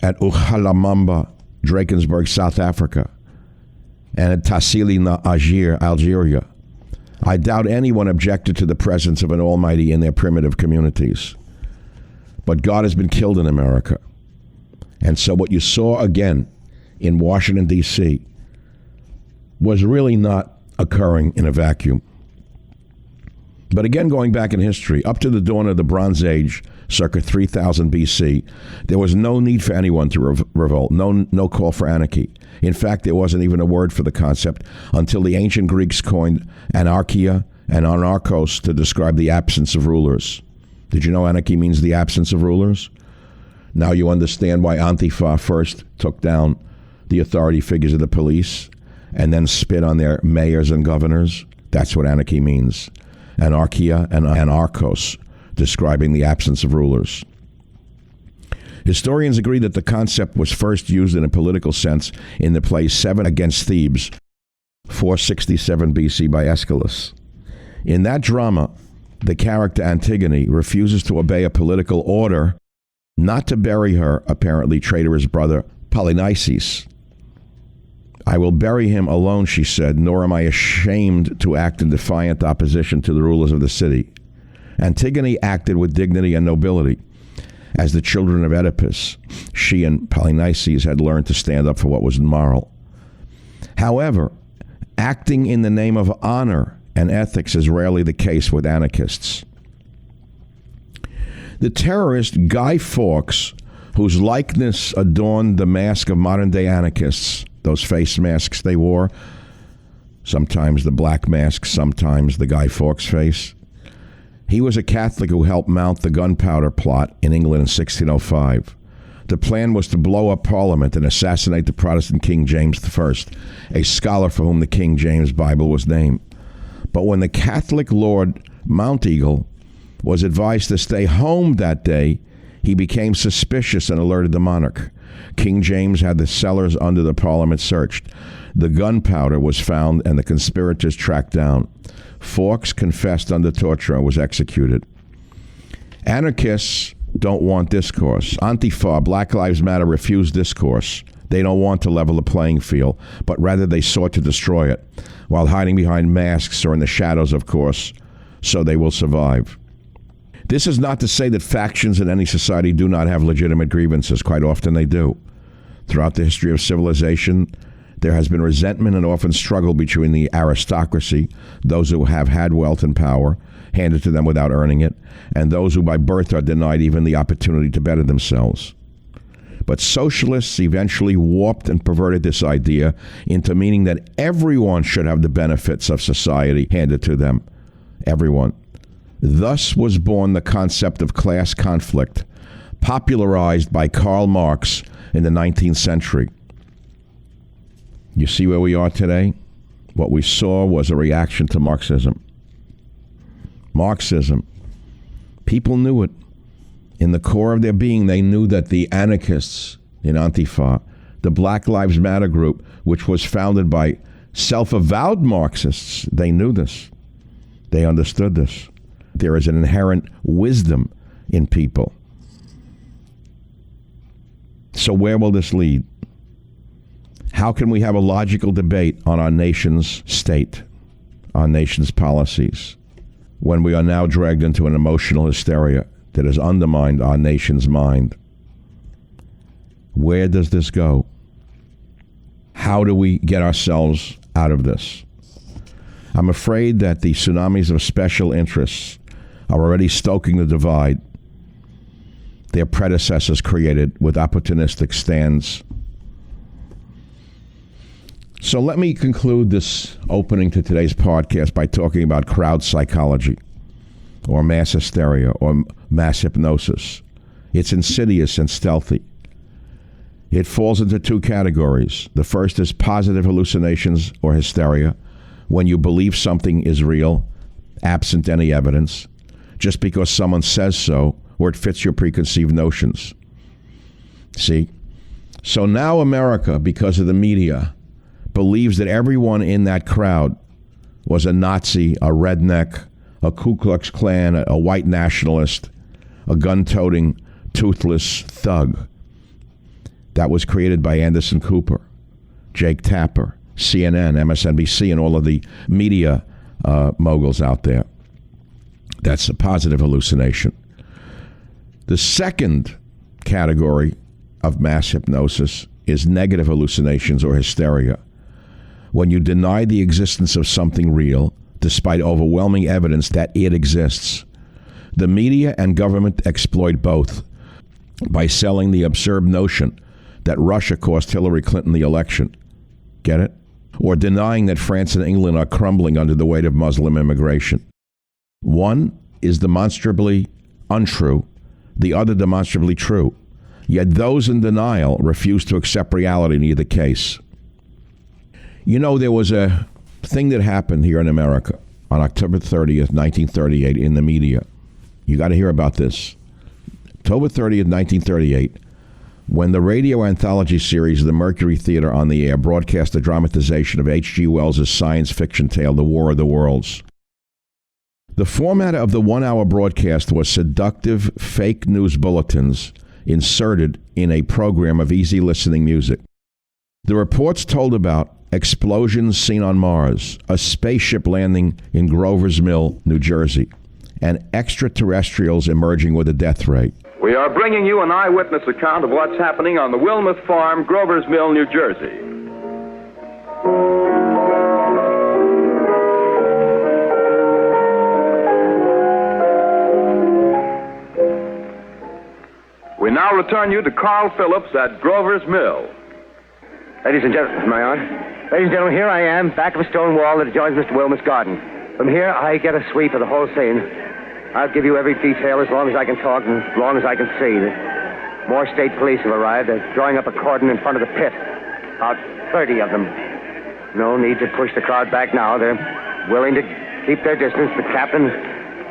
at Uxalamamba, Drakensberg, South Africa, and at Tassili na Algeria. I doubt anyone objected to the presence of an Almighty in their primitive communities. But God has been killed in America. And so what you saw again in Washington, D.C. was really not occurring in a vacuum. But again, going back in history, up to the dawn of the Bronze Age, circa 3000 B.C., there was no need for anyone to revolt, no call for anarchy. In fact, there wasn't even a word for the concept until the ancient Greeks coined anarchia and anarchos to describe the absence of rulers. Did you know anarchy means the absence of rulers? Now you understand why Antifa first took down the authority figures of the police and then spit on their mayors and governors. That's what anarchy means. Anarchia and anarchos, describing the absence of rulers. Historians agree that the concept was first used in a political sense in the play 7 Against Thebes, 467 BC by Aeschylus. In that drama, the character Antigone refuses to obey a political order not to bury her apparently traitorous brother Polynices. I will bury him alone, she said, nor am I ashamed to act in defiant opposition to the rulers of the city. Antigone acted with dignity and nobility. As the children of Oedipus, she and Polynices had learned to stand up for what was moral. However, acting in the name of honor and ethics is rarely the case with anarchists. The terrorist Guy Fawkes, whose likeness adorned the mask of modern-day anarchists, those face masks they wore, sometimes the black mask, sometimes the Guy Fawkes face. He was a Catholic who helped mount the gunpowder plot in England in 1605. The plan was to blow up Parliament and assassinate the Protestant King James I, a scholar for whom the King James Bible was named. But when the Catholic Lord Mounteagle was advised to stay home that day, he became suspicious and alerted the monarch. King James had the cellars under the Parliament searched. The gunpowder was found and the conspirators tracked down. Fawkes confessed under torture and was executed. Anarchists don't want discourse. Antifa, Black Lives Matter, refuse discourse. They don't want to level the playing field, but rather they sought to destroy it, while hiding behind masks or in the shadows, of course, so they will survive. This is not to say that factions in any society do not have legitimate grievances. Quite often they do. Throughout the history of civilization, there has been resentment and often struggle between the aristocracy, those who have had wealth and power, handed to them without earning it, and those who by birth are denied even the opportunity to better themselves. But socialists eventually warped and perverted this idea into meaning that everyone should have the benefits of society handed to them. Everyone. Thus was born the concept of class conflict, popularized by Karl Marx in the 19th century. You see where we are today? What we saw was a reaction to Marxism. Marxism. People knew it. In the core of their being, they knew that the anarchists in Antifa, the Black Lives Matter group, which was founded by self-avowed Marxists, they knew this. They understood this. There is an inherent wisdom in people. So where will this lead? How can we have a logical debate on our nation's state, our nation's policies, when we are now dragged into an emotional hysteria that has undermined our nation's mind? Where does this go? How do we get ourselves out of this? I'm afraid that the tsunamis of special interests are already stoking the divide their predecessors created with opportunistic stands. So let me conclude this opening to today's podcast by talking about crowd psychology, or mass hysteria, or mass hypnosis. It's insidious and stealthy. It falls into two categories. The first is positive hallucinations or hysteria, when you believe something is real absent any evidence, just because someone says so or it fits your preconceived notions. See? So now America, because of the media, believes that everyone in that crowd was a Nazi, a redneck, a Ku Klux Klan, a white nationalist, a gun-toting, toothless thug. That was created by Anderson Cooper, Jake Tapper, CNN, MSNBC, and all of the media moguls out there. That's a positive hallucination. The second category of mass hypnosis is negative hallucinations or hysteria. When you deny the existence of something real, despite overwhelming evidence that it exists. The media and government exploit both by selling the absurd notion that Russia cost Hillary Clinton the election. Get it? Or denying that France and England are crumbling under the weight of Muslim immigration. One is demonstrably untrue, the other demonstrably true. Yet those in denial refuse to accept reality in either case. You know, there was a thing that happened here in America on October 30th, 1938 in the media. You got to hear about this. October 30th, 1938, when the radio anthology series The Mercury Theater on the Air broadcast a dramatization of H.G. Wells' science fiction tale, The War of the Worlds. The format of the 1-hour broadcast was seductive fake news bulletins inserted in a program of easy listening music. The reports told about explosions seen on Mars, a spaceship landing in Grover's Mill, New Jersey, and extraterrestrials emerging with a death ray. We are bringing you an eyewitness account of what's happening on the Wilmuth Farm, Grover's Mill, New Jersey. We now return you to Carl Phillips at Grover's Mill. Ladies and gentlemen, my honor. Ladies and gentlemen, here I am, back of a stone wall that adjoins Mr. Wilmuth's garden. From here, I get a sweep of the whole scene. I'll give you every detail as long as I can talk and as long as I can see. More state police have arrived. They're drawing up a cordon in front of the pit. About 30 of them. No need to push the crowd back now. They're willing to keep their distance. The captain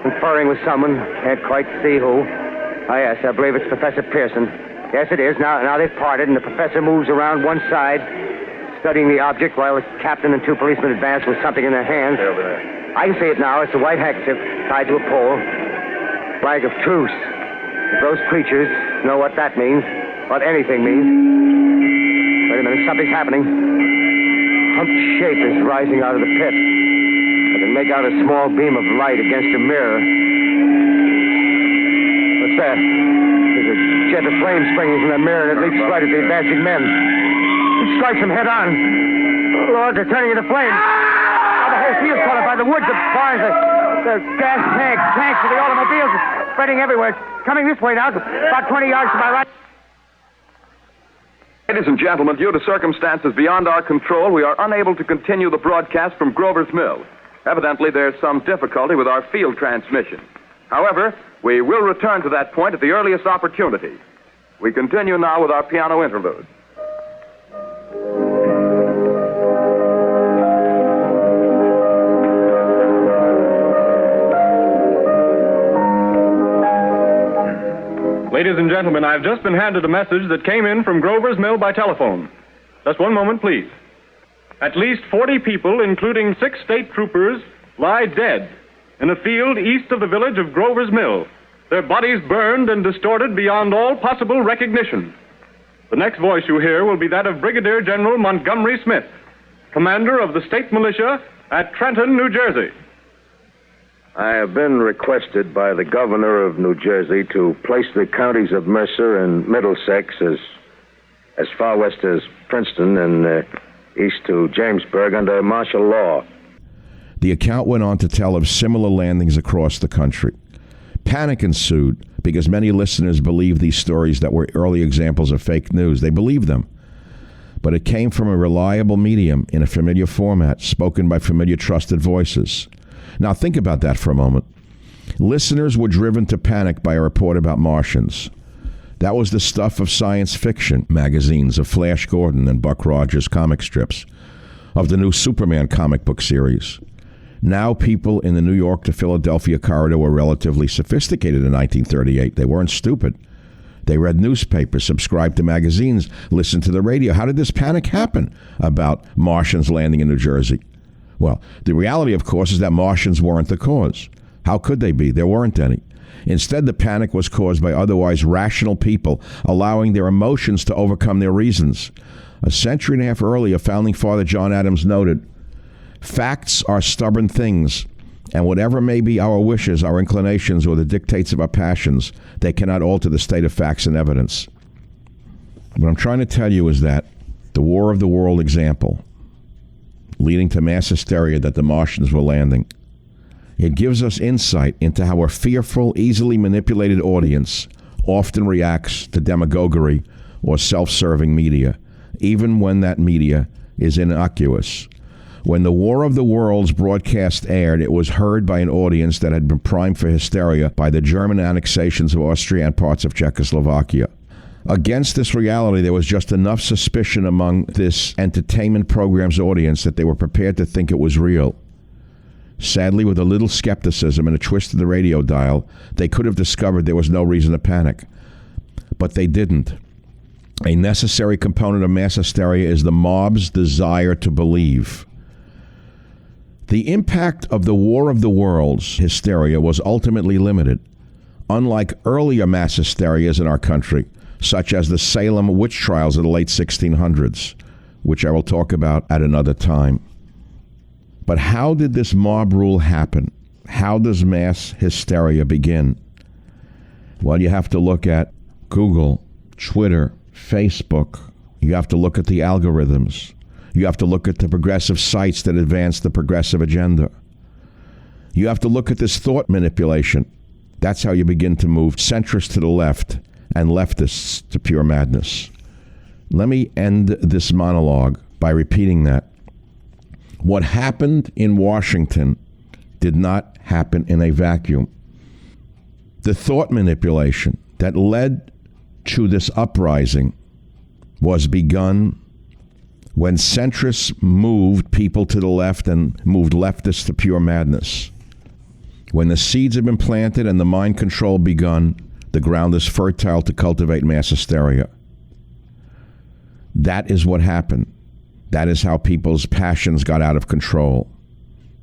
conferring with someone. Can't quite see who. Oh, yes, I believe it's Professor Pearson. Yes, it is. Now they've parted, and the professor moves around one side, studying the object, while the captain and two policemen advance with something in their hands. I can see it now. It's a white handkerchief tied to a pole. Flag of truce. If those creatures know what that means, what anything means. Wait a minute, something's happening. Humped shape is rising out of the pit. I can make out a small beam of light against a mirror. What's that? There's a jet of flame springing from the mirror, and it leaps right at the advancing men. It strikes them head on. Oh, Lord, they're turning into flames. Oh, the whole field's caught up by the woods, the barns, the gas tanks of the automobiles spreading everywhere. It's coming this way now, about 20 yards to my right. Ladies and gentlemen, due to circumstances beyond our control, we are unable to continue the broadcast from Grover's Mill. Evidently, there's some difficulty with our field transmission. However, we will return to that point at the earliest opportunity. We continue now with our piano interlude. Ladies and gentlemen, I've just been handed a message that came in from Grover's Mill by telephone. Just one moment, please. At least 40 people, including 6 state troopers, lie dead in a field east of the village of Grover's Mill. Their bodies burned and distorted beyond all possible recognition. The next voice you hear will be that of Brigadier General Montgomery Smith, commander of the state militia at Trenton, New Jersey. I have been requested by the governor of New Jersey to place the counties of Mercer and Middlesex as far west as Princeton and east to Jamesburg under martial law. The account went on to tell of similar landings across the country. Panic ensued because many listeners believed these stories that were early examples of fake news. They believed them. But it came from a reliable medium in a familiar format, spoken by familiar trusted voices. Now think about that for a moment. Listeners were driven to panic by a report about Martians. That was the stuff of science fiction magazines, of Flash Gordon and Buck Rogers comic strips, of the new Superman comic book series. Now people in the New York to Philadelphia corridor were relatively sophisticated in 1938. They weren't stupid. They read newspapers, subscribed to magazines, listened to the radio. How did this panic happen about Martians landing in New Jersey? Well, the reality, of course, is that Martians weren't the cause. How could they be? There weren't any. Instead, the panic was caused by otherwise rational people allowing their emotions to overcome their reasons. A century and a half earlier, founding father John Adams noted, "Facts are stubborn things, and whatever may be our wishes, our inclinations, or the dictates of our passions, they cannot alter the state of facts and evidence." What I'm trying to tell you is that the War of the World example, leading to mass hysteria that the Martians were landing, it gives us insight into how a fearful, easily manipulated audience often reacts to demagoguery or self-serving media, even when that media is innocuous. When the War of the Worlds broadcast aired, it was heard by an audience that had been primed for hysteria by the German annexations of Austria and parts of Czechoslovakia. Against this reality, there was just enough suspicion among this entertainment program's audience that they were prepared to think it was real. Sadly, with a little skepticism and a twist of the radio dial, they could have discovered there was no reason to panic. But they didn't. A necessary component of mass hysteria is the mob's desire to believe. The impact of the War of the Worlds hysteria was ultimately limited. Unlike earlier mass hysterias in our country, such as the Salem witch trials of the late 1600s, which I will talk about at another time. But how did this mob rule happen? How does mass hysteria begin? Well, you have to look at Google, Twitter, Facebook. You have to look at the algorithms. You have to look at the progressive sites that advance the progressive agenda. You have to look at this thought manipulation. That's how you begin to move centrists to the left and leftists to pure madness. Let me end this monologue by repeating that. What happened in Washington did not happen in a vacuum. The thought manipulation that led to this uprising was begun when centrists moved people to the left and moved leftists to pure madness. When the seeds have been planted and the mind control begun, the ground is fertile to cultivate mass hysteria. That is what happened. That is how people's passions got out of control.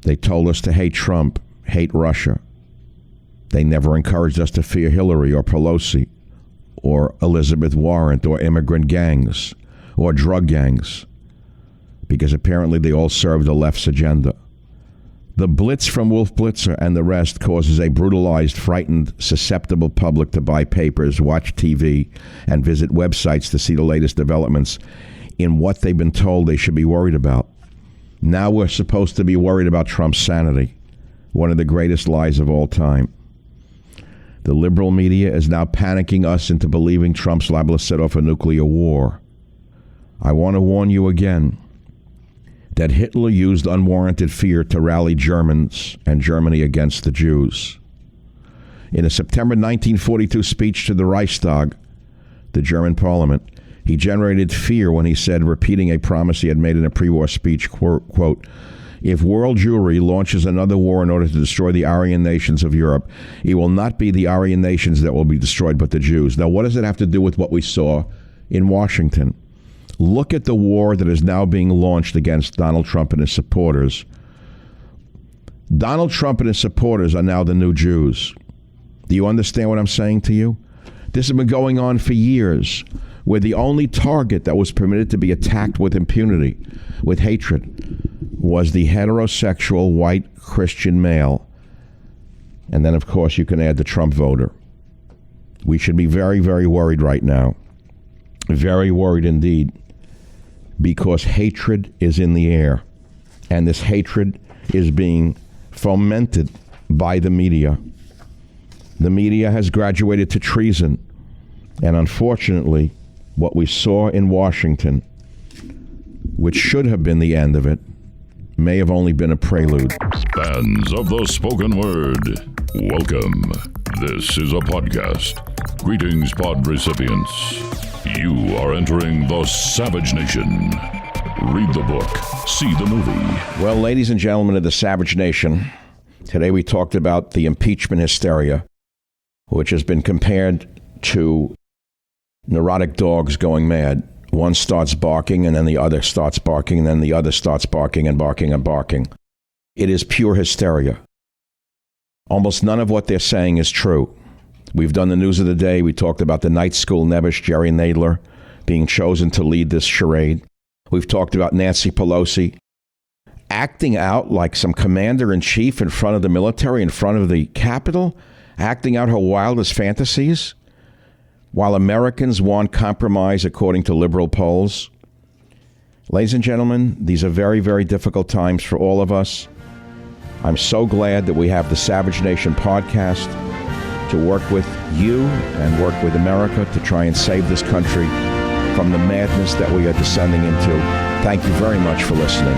They told us to hate Trump, hate Russia. They never encouraged us to fear Hillary or Pelosi or Elizabeth Warren or immigrant gangs or drug gangs, because apparently they all serve the left's agenda. The blitz from Wolf Blitzer and the rest causes a brutalized, frightened, susceptible public to buy papers, watch TV, and visit websites to see the latest developments in what they've been told they should be worried about. Now we're supposed to be worried about Trump's sanity, one of the greatest lies of all time. The liberal media is now panicking us into believing Trump's liable to set off a nuclear war. I want to warn you again that Hitler used unwarranted fear to rally Germans and Germany against the Jews. In a September 1942 speech to the Reichstag, the German parliament, he generated fear when he said, repeating a promise he had made in a pre-war speech, quote, "If world Jewry launches another war in order to destroy the Aryan nations of Europe, it will not be the Aryan nations that will be destroyed, but the Jews." Now, what does it have to do with what we saw in Washington? Look at the war that is now being launched against Donald Trump and his supporters. Donald Trump and his supporters are now the new Jews. Do you understand what I'm saying to you? This has been going on for years, where the only target that was permitted to be attacked with impunity, with hatred, was the heterosexual white Christian male. And then, of course, you can add the Trump voter. We should be very, very worried right now. Very worried indeed, because hatred is in the air. And this hatred is being fomented by the media. The media has graduated to treason. And unfortunately, what we saw in Washington, which should have been the end of it, may have only been a prelude. Fans of the spoken word, welcome. This is a podcast. Greetings, pod recipients. You are entering the Savage Nation. Read the book. See the movie. Well, ladies and gentlemen of the Savage Nation, today we talked about the impeachment hysteria, which has been compared to neurotic dogs going mad. One starts barking, and then the other starts barking, and then the other starts barking and barking and barking. It is pure hysteria. Almost none of what they're saying is true. We've done the news of the day. We talked about the night school nebish, Jerry Nadler, being chosen to lead this charade. We've talked about Nancy Pelosi acting out like some commander-in-chief in front of the military, in front of the Capitol, acting out her wildest fantasies, while Americans want compromise according to liberal polls. Ladies and gentlemen, these are very, very difficult times for all of us. I'm so glad that we have the Savage Nation podcast to work with you and work with America to try and save this country from the madness that we are descending into. Thank you very much for listening.